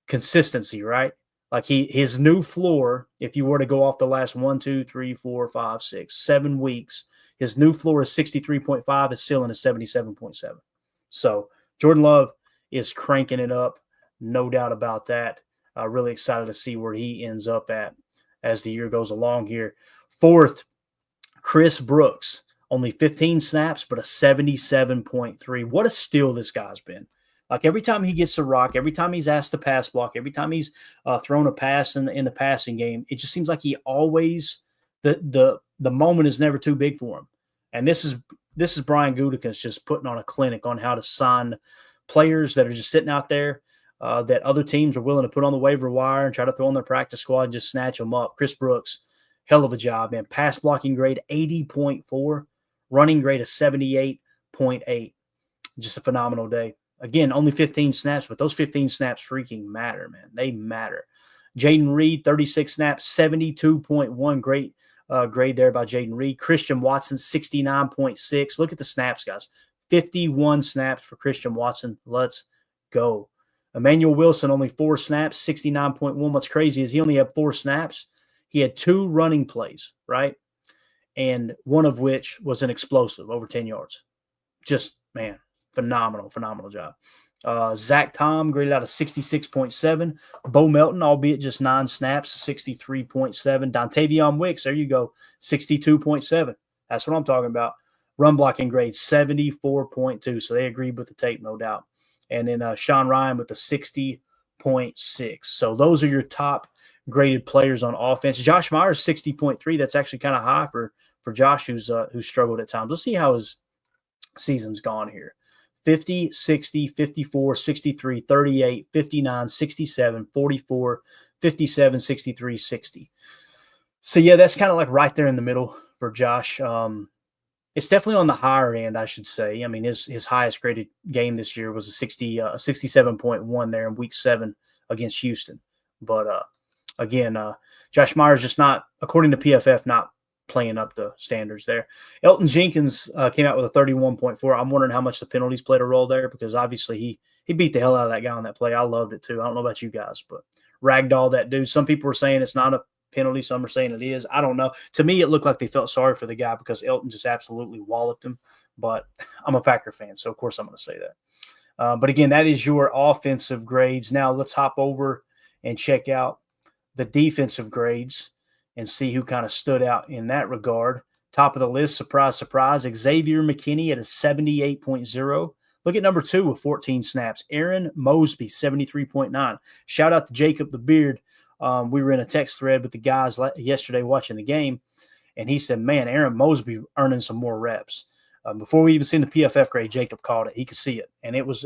consistency, right? Like his new floor, if you were to go off the last 1, 2, 3, 4, 5, 6, 7 weeks, his new floor is 63.5. His ceiling is 77.7. So Jordan Love is cranking it up. No doubt about that. Really excited to see where he ends up at as the year goes along here. Fourth, Chris Brooks. Only 15 snaps, but a 77.3. What a steal this guy's been. Like every time he gets a rock, every time he's asked to pass block, every time he's thrown a pass in the passing game, it just seems like he always the moment is never too big for him. And this is Brian Gutekunst just putting on a clinic on how to sign players that are just sitting out there that other teams are willing to put on the waiver wire and try to throw on their practice squad and just snatch them up. Chris Brooks, hell of a job, man. Pass blocking grade 80.4, running grade of 78.8. Just a phenomenal day. Again, only 15 snaps, but those 15 snaps freaking matter, man. They matter. Jaden Reed, 36 snaps, 72.1. Great grade there by Jaden Reed. Christian Watson, 69.6. Look at the snaps, guys. 51 snaps for Christian Watson. Let's go. Emmanuel Wilson, only 4 snaps, 69.1. What's crazy is he only had 4 snaps. He had 2 running plays, right? And one of which was an explosive, over 10 yards. Just, man, phenomenal job. Zach Tom graded out a 66.7. Bo Melton, albeit just 9 snaps, 63.7. Dontavion Wicks, there you go, 62.7. That's what I'm talking about. Run blocking grade 74.2. So they agreed with the tape, no doubt. And then Sean Ryan with the 60.6. So those are your top graded players on offense. Josh Myers, 60.3. That's actually kind of high for Josh, who's struggled at times. Let's see how his season's gone here. 50, 60, 54, 63, 38, 59, 67, 44, 57, 63, 60. So, yeah, that's kind of like right there in the middle for Josh. It's definitely on the higher end, I should say. I mean, his highest graded game this year was a 67.1 there in week 7 against Houston. But, again, Josh Myers just not, according to PFF, not playing up the standards there. Elton Jenkins came out with a 31.4. I'm wondering how much the penalties played a role there, because obviously he beat the hell out of that guy on that play. I loved it too. I don't know about you guys, but ragdoll that dude. Some people are saying it's not a penalty. Some are saying it is. I don't know. To me, it looked like they felt sorry for the guy because Elton just absolutely walloped him. But I'm a Packer fan, so of course I'm going to say that. But again, that is your offensive grades. Now let's hop over and check out the defensive grades and see who kind of stood out in that regard. Top of the list, surprise, surprise, Xavier McKinney at a 78.0. Look at number 2 with 14 snaps. Aaron Mosby, 73.9. Shout out to Jacob the Beard. We were in a text thread with the guys yesterday watching the game, and he said, man, Aaron Mosby earning some more reps. Before we even seen the PFF grade, Jacob called it. He could see it, and it was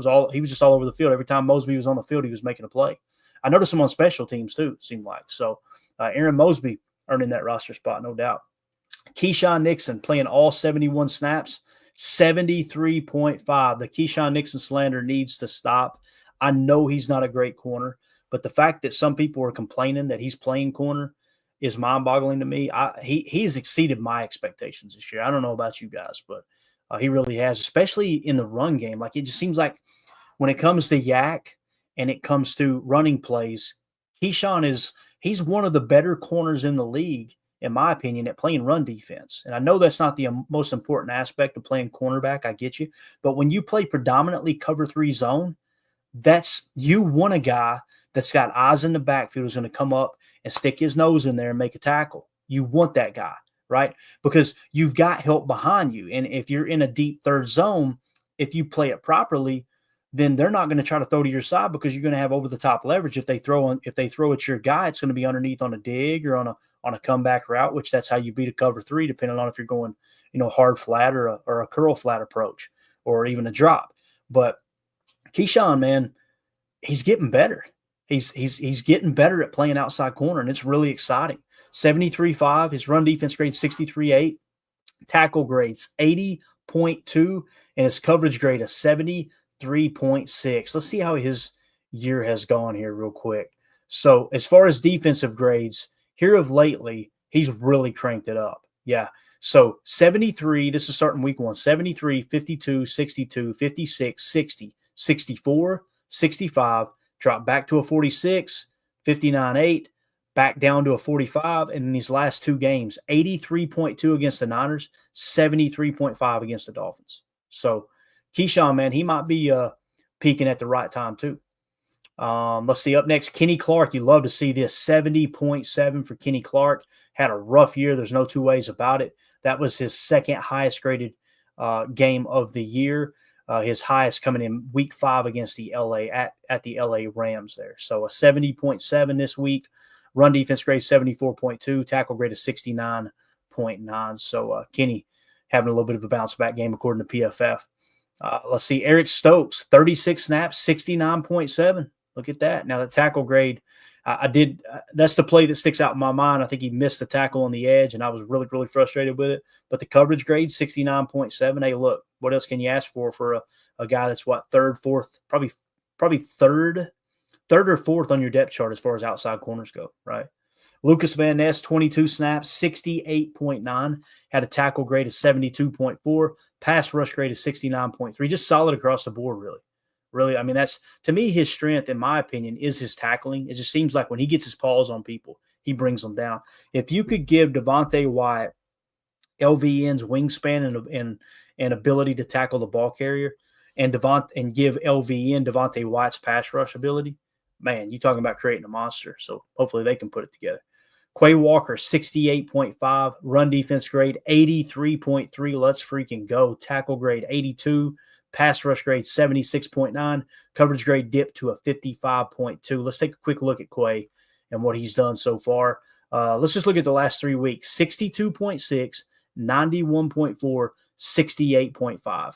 all, he was just all over the field. Every time Mosby was on the field, he was making a play. I noticed him on special teams too, it seemed like. So Aaron Mosby earning that roster spot, no doubt. Keyshawn Nixon playing all 71 snaps, 73.5. The Keyshawn Nixon slander needs to stop. I know he's not a great corner, but the fact that some people are complaining that he's playing corner is mind-boggling to me. He's exceeded my expectations this year. I don't know about you guys, but he really has, especially in the run game. Like, it just seems like when it comes to yak and it comes to running plays, Keyshawn he's one of the better corners in the league, in my opinion, at playing run defense. And I know that's not the most important aspect of playing cornerback. I get you. But when you play predominantly cover 3 zone, you want a guy that's got eyes in the backfield who's going to come up and stick his nose in there and make a tackle. You want that guy, right? Because you've got help behind you. And if you're in a deep third zone, if you play it properly, then they're not going to try to throw to your side because you're going to have over-the-top leverage. If they throw at your guy, it's going to be underneath on a dig or on a comeback route, which that's how you beat a cover 3, depending on if you're going, hard flat or a curl flat approach or even a drop. But Keyshawn, man, he's getting better. He's getting better at playing outside corner, and it's really exciting. 73.5, his run defense grade 63.8, tackle grades 80.2, and his coverage grade of 73.6. Let's see how his year has gone here real quick. So as far as defensive grades, here of lately, he's really cranked it up. Yeah. So 73, this is starting week 1, 73, 52, 62, 56, 60, 64, 65, drop back to a 46, 59.8, back down to a 45, and in these last 2 games, 83.2 against the Niners, 73.5 against the Dolphins. So Keyshawn, man, he might be peaking at the right time too. Let's see, up next, Kenny Clark. You love to see this, 70.7 for Kenny Clark. Had a rough year. There's no two ways about it. That was his second highest graded game of the year. His highest coming in week 5 against the at the LA Rams there. So a 70.7 this week. Run defense grade 74.2. Tackle grade of 69.9. So Kenny having a little bit of a bounce back game according to PFF. Let's see, Eric Stokes, 36 snaps, 69.7. Look at that. Now the tackle grade, that's the play that sticks out in my mind. I think he missed the tackle on the edge, and I was really, really frustrated with it. But the coverage grade, 69.7. Hey, look, what else can you ask for a guy that's third, fourth, probably third or fourth on your depth chart as far as outside corners go, right? Lucas Van Ness, 22 snaps, 68.9, had a tackle grade of 72.4, pass rush grade of 69.3, just solid across the board, really. Really, I mean, that's, to me, his strength, in my opinion, is his tackling. It just seems like when he gets his paws on people, he brings them down. If you could give Devontae Wyatt LVN's wingspan and ability to tackle the ball carrier and give LVN Devontae Wyatt's pass rush ability, man, you're talking about creating a monster. So hopefully they can put it together. Quay Walker, 68.5. Run defense grade, 83.3. Let's freaking go. Tackle grade, 82. Pass rush grade, 76.9. Coverage grade dipped to a 55.2. Let's take a quick look at Quay and what he's done so far. Let's just look at the last 3 weeks. 62.6, 91.4, 68.5.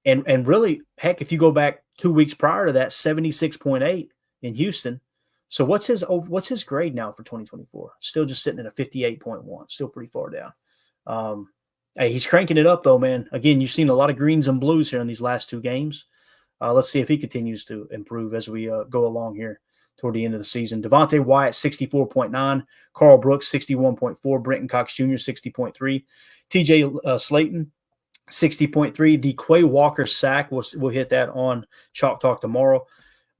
And really, heck, if you go back 2 weeks prior to that, 76.8 in Houston. So what's his grade now for 2024? Still just sitting at a 58.1. Still pretty far down. Hey, he's cranking it up, though, man. Again, you've seen a lot of greens and blues here in these last 2 games. Let's see if he continues to improve as we go along here. toward the end of the season. Devontae Wyatt, 64.9. Carl Brooks, 61.4. Brenton Cox Jr., 60.3. TJ Slayton, 60.3. The Quay Walker sack, we'll hit that on Chalk Talk tomorrow.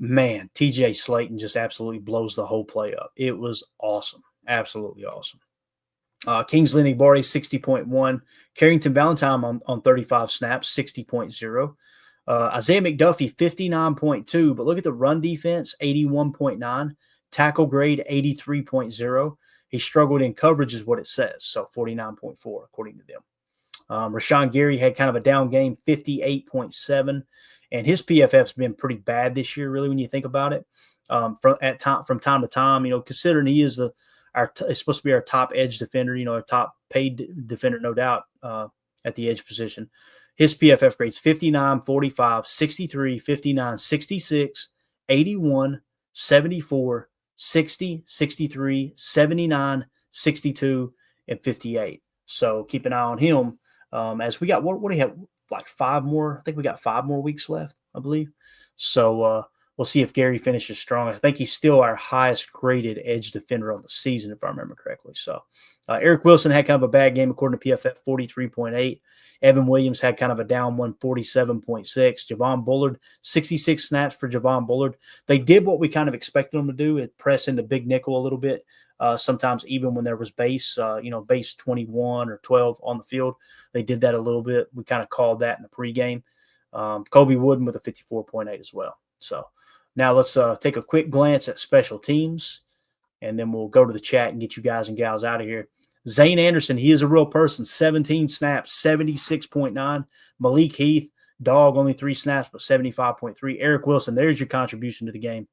Man, TJ Slayton just absolutely blows the whole play up. It was awesome. Absolutely awesome. Kingsley Enagbare, 60.1. Carrington Valentine on 35 snaps, 60.0. Isaiah McDuffie, 59.2. But look at the run defense, 81.9. Tackle grade, 83.0. He struggled in coverage is what it says. So 49.4 according to them. Rashawn Gary had kind of a down game, 58.7. And his PFF's been pretty bad this year, really, when you think about it. From time to time, considering he is it's supposed to be our top edge defender, our top paid defender, no doubt, at the edge position. His PFF grades 59, 45, 63, 59, 66, 81, 74, 60, 63, 79, 62, and 58. So keep an eye on him. As we got, what do you have? Like 5 more? I think we got 5 more weeks left, I believe. So we'll see if Gary finishes strong. I think he's still our highest graded edge defender on the season, if I remember correctly. So Eric Wilson had kind of a bad game according to PFF, 43.8. Evan Williams had kind of a down one, 47.6. Javon Bullard, 66 snaps for Javon Bullard. They did what we kind of expected them to do, it press into big nickel a little bit. Sometimes even when there was base 21 or 12 on the field, they did that a little bit. We kind of called that in the pregame. Kobe Wooden with a 54.8 as well. So now let's take a quick glance at special teams, and then we'll go to the chat and get you guys and gals out of here. Zane Anderson, he is a real person, 17 snaps, 76.9. Malik Heath, dog, only 3 snaps, but 75.3. Eric Wilson, there's your contribution to the game,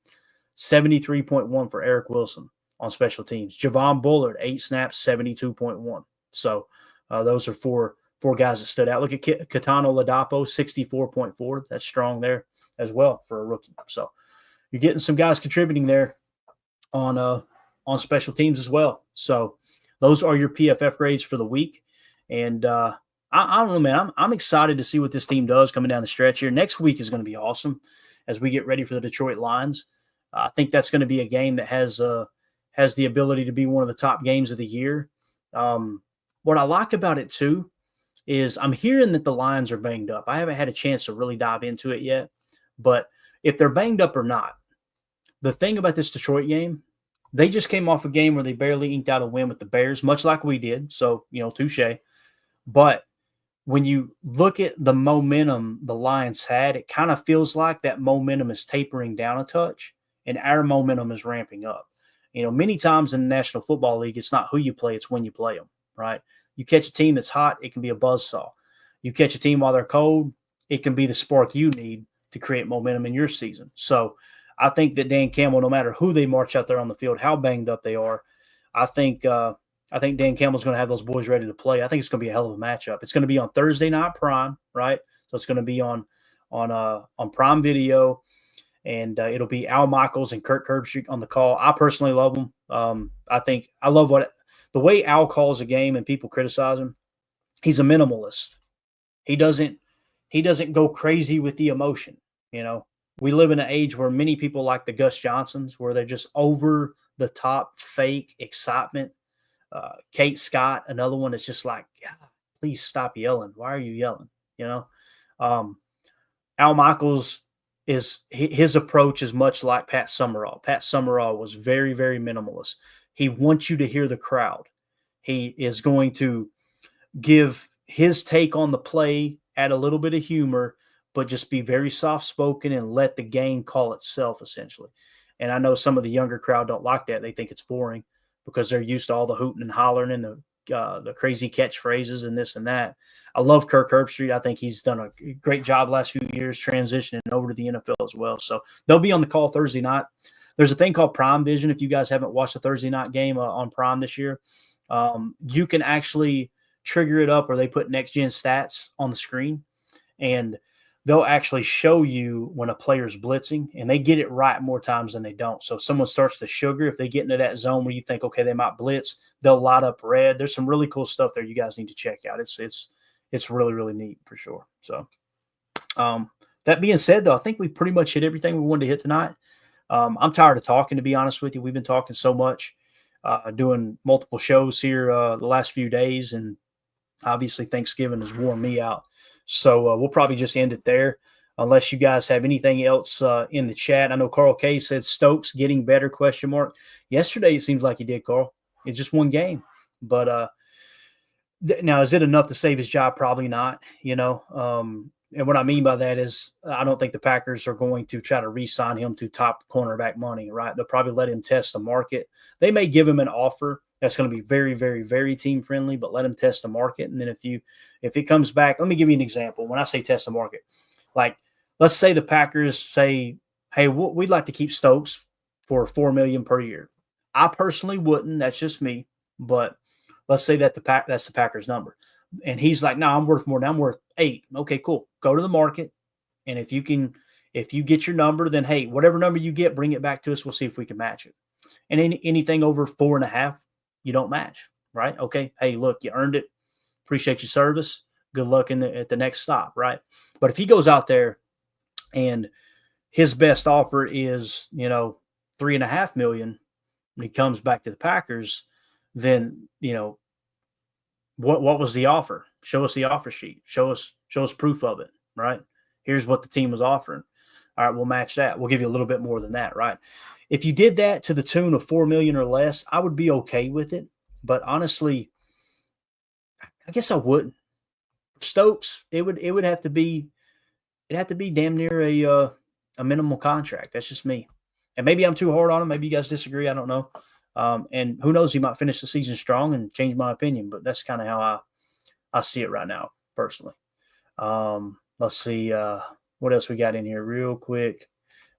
73.1 for Eric Wilson on special teams. Javon Bullard, 8 snaps, 72.1. So those are four guys that stood out. Look at Katano Ladapo, 64.4. That's strong there as well for a rookie. So you're getting some guys contributing there on special teams as well. So those are your PFF grades for the week. And I don't know, man. I'm excited to see what this team does coming down the stretch here. Next week is going to be awesome as we get ready for the Detroit Lions. I think that's going to be a game that has the ability to be one of the top games of the year. What I like about it, too, is I'm hearing that the Lions are banged up. I haven't had a chance to really dive into it yet. But if they're banged up or not, the thing about this Detroit game, they just came off a game where they barely inked out a win with the Bears, much like we did. So, touche. But when you look at the momentum the Lions had, it kind of feels like that momentum is tapering down a touch, and our momentum is ramping up. Many times in the National Football League, it's not who you play, it's when you play them, right? You catch a team that's hot, it can be a buzzsaw. You catch a team while they're cold, it can be the spark you need to create momentum in your season. So I think that Dan Campbell, no matter who they march out there on the field, how banged up they are, I think Dan Campbell's going to have those boys ready to play. I think it's going to be a hell of a matchup. It's going to be on Thursday Night Prime, right? So it's going to be on Prime Video, and it'll be Al Michaels and Kirk Herbstreit on the call. I personally love them. I love the way Al calls a game, and people criticize him. He's a minimalist. He doesn't go crazy with the emotion. We live in an age where many people like the Gus Johnsons, where they're just over the top, fake excitement. Kate Scott, another one that's just like, please stop yelling. Why are you yelling? Al Michaels, his approach is much like Pat Summerall. Pat Summerall was very, very minimalist. He wants you to hear the crowd. He is going to give his take on the play, add a little bit of humor, but just be very soft-spoken and let the game call itself, essentially. And I know some of the younger crowd don't like that. They think it's boring because they're used to all the hooting and hollering and the crazy catchphrases and this and that. I love Kirk Herbstreit. I think he's done a great job last few years transitioning over to the NFL as well. So they'll be on the call Thursday night. There's a thing called Prime Vision. If you guys haven't watched a Thursday night game on Prime this year, you can actually trigger it up where they put next-gen stats on the screen, and they'll actually show you when a player's blitzing, and they get it right more times than they don't. So if someone starts to sugar, if they get into that zone where you think, okay, they might blitz, they'll light up red. There's some really cool stuff there you guys need to check out. It's really, really neat for sure. So that being said, though, I think we pretty much hit everything we wanted to hit tonight. I'm tired of talking, to be honest with you. We've been talking so much, doing multiple shows here the last few days, and obviously Thanksgiving has worn me out. So we'll probably just end it there unless you guys have anything else in the chat. I know Carl K said Stokes getting better, question mark. Yesterday, it seems like he did, Carl. It's just one game. But now, is it enough to save his job? Probably not, and what I mean by that is I don't think the Packers are going to try to re-sign him to top cornerback money, right? They'll probably let him test the market. They may give him an offer that's going to be very, very, very team friendly, but let him test the market. And then if it comes back, let me give you an example. When I say test the market, like let's say the Packers say, hey, we'd like to keep Stokes for $4 million per year. I personally wouldn't. That's just me. But let's say that that's the Packers number. And he's like, no, I'm worth more. Now I'm worth 8. Okay, cool. Go to the market. And if you get your number, then hey, whatever number you get, bring it back to us. We'll see if we can match it. And anything over 4.5, you don't match, right? Okay. Hey, look, you earned it. Appreciate your service. Good luck at the next stop, right? But if he goes out there and his best offer is, $3.5 million, when he comes back to the Packers, then, what was the offer? Show us the offer sheet. Show us proof of it, right? Here's what the team was offering. All right, we'll match that. We'll give you a little bit more than that, right? If you did that to the tune of $4 million or less, I would be okay with it. But honestly, I guess I wouldn't. Stokes, it would have to be damn near a minimal contract. That's just me. And maybe I'm too hard on him. Maybe you guys disagree. I don't know. And who knows, he might finish the season strong and change my opinion, but that's kind of how I see it right now, personally. Let's see what else we got in here real quick.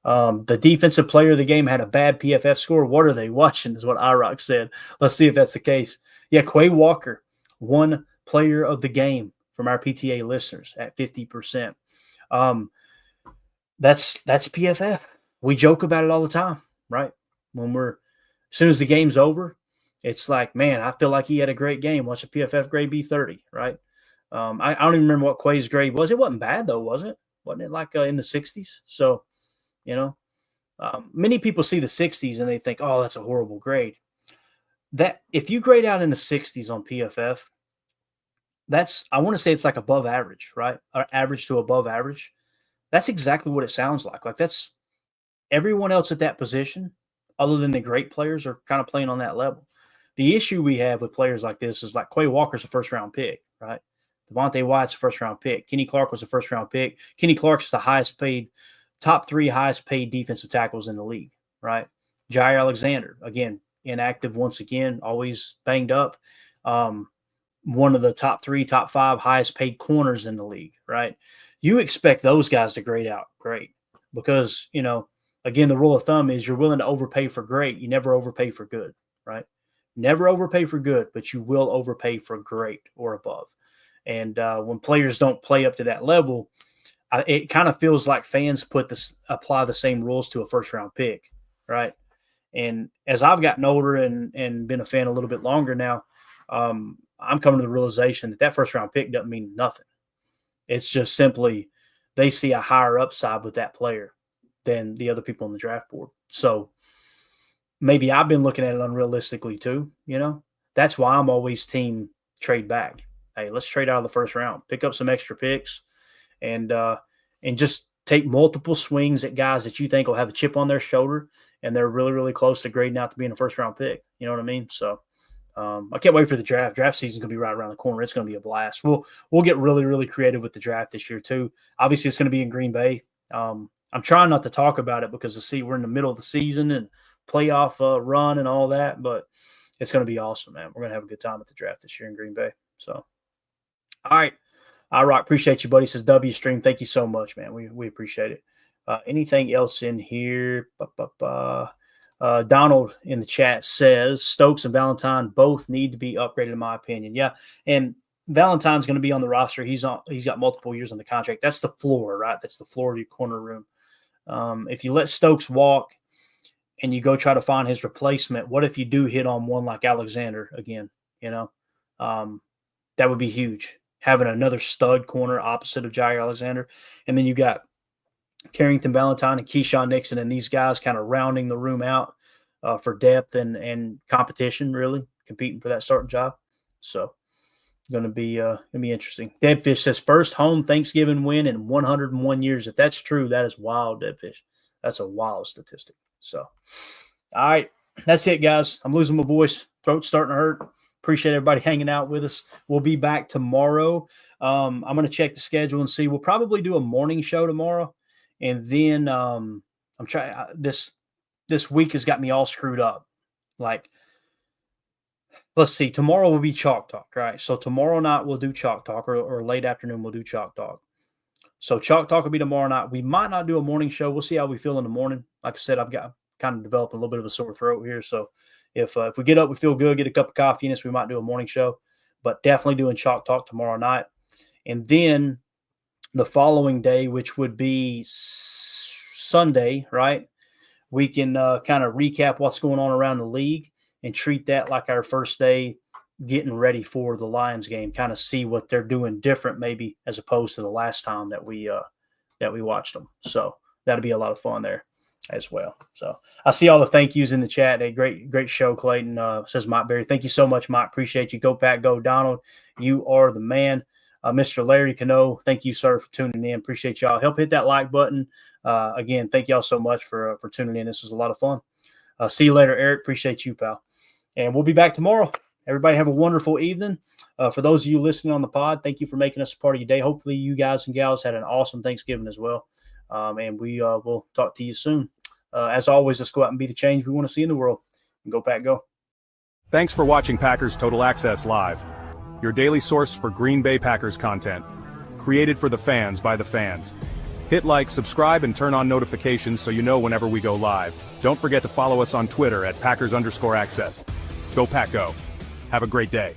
The defensive player of the game had a bad PFF score. What are they watching is what IROC said. Let's see if that's the case. Yeah, Quay Walker, one player of the game from our PTA listeners at 50%. That's PFF. We joke about it all the time, right? As soon as the game's over, it's like, man, I feel like he had a great game. What's a PFF grade be 30, right? I don't even remember what Quay's grade was. It wasn't bad, though, was it? Wasn't it like in the 60s? So, many people see the 60s and they think, oh, that's a horrible grade. That if you grade out in the 60s on PFF, I want to say it's like above average, right? Or average to above average. That's exactly what it sounds like. Like that's everyone else at that position, other than the great players, are kind of playing on that level. The issue we have with players like this is like Quay Walker's a first-round pick, right? Devontae Wyatt's a first-round pick. Kenny Clark was a first-round pick. Kenny Clark is the highest-paid, top 3 highest-paid defensive tackles in the league, right? Jair Alexander, again, inactive once again, always banged up. One of the top 3, top 5 highest-paid corners in the league, right? You expect those guys to grade out great because, again, the rule of thumb is you're willing to overpay for great. You never overpay for good, right? Never overpay for good, but you will overpay for great or above. And when players don't play up to that level, it kind of feels like fans apply the same rules to a first-round pick, right? And as I've gotten older and been a fan a little bit longer now, I'm coming to the realization that first-round pick doesn't mean nothing. It's just simply they see a higher upside with that player than the other people on the draft board. So maybe I've been looking at it unrealistically too, That's why I'm always team trade back. Hey, let's trade out of the first round, pick up some extra picks, and just take multiple swings at guys that you think will have a chip on their shoulder and they're really, really close to grading out to being a first-round pick. You know what I mean? So I can't wait for the draft. Draft season is going to be right around the corner. It's going to be a blast. We'll get really, really creative with the draft this year too. Obviously, it's going to be in Green Bay. I'm trying not to talk about it because we're in the middle of the season and playoff run and all that, but it's going to be awesome, man. We're going to have a good time at the draft this year in Green Bay. So, all right. I rock. Appreciate you, buddy. Says W Stream. Thank you so much, man. We appreciate it. Anything else in here? Donald in the chat says Stokes and Valentine both need to be upgraded, in my opinion. Yeah, and Valentine's going to be on the roster. He's got multiple years on the contract. That's the floor, right? That's the floor of your corner room. If you let Stokes walk and you go try to find his replacement, what if you do hit on one like Alexander again? That would be huge. Having another stud corner opposite of Jair Alexander. And then you got Carrington Valentine and Keyshawn Nixon, and these guys kind of rounding the room out for depth and competition, really competing for that starting job. So going to be interesting. Deadfish says first home Thanksgiving win in 101 years. If that's true, that is wild, Deadfish. That's a wild statistic. So, all right, that's it, guys. I'm losing my voice. Throat's starting to hurt. Appreciate everybody hanging out with us. We'll be back tomorrow. I'm going to check the schedule and see. We'll probably do a morning show tomorrow, and then I'm trying. This week has got me all screwed up. Like, let's see. Tomorrow will be Chalk Talk, right? So tomorrow night we'll do Chalk Talk, or late afternoon we'll do Chalk Talk. So Chalk Talk will be tomorrow night. We might not do a morning show. We'll see how we feel in the morning. Like I said, I've got kind of developing a little bit of a sore throat here. So if we get up, we feel good, get a cup of coffee in us, we might do a morning show. But definitely doing Chalk Talk tomorrow night. And then the following day, which would be Sunday, right? We can kind of recap what's going on around the league and treat that like our first day getting ready for the Lions game, kind of see what they're doing different maybe as opposed to the last time that we watched them. So that'll be a lot of fun there as well. So I see all the thank yous in the chat. Hey, great show, Clayton, says Mike Berry. Thank you so much, Mike. Appreciate you. Go Pack, go Donald. You are the man. Mr. Larry Cano, thank you, sir, for tuning in. Appreciate y'all. Help hit that like button. Again, thank y'all so much for tuning in. This was a lot of fun. See you later, Eric. Appreciate you, pal. And we'll be back tomorrow. Everybody have a wonderful evening. For those of you listening on the pod, thank you for making us a part of your day. Hopefully you guys and gals had an awesome Thanksgiving as well. And we will talk to you soon. As always, let's go out and be the change we want to see in the world. And go Pack, go. Thanks for watching Packers Total Access Live, your daily source for Green Bay Packers content. Created for the fans by the fans. Hit like, subscribe, and turn on notifications so you know whenever we go live. Don't forget to follow us on Twitter at Packers_access. Go Pack, go. Have a great day.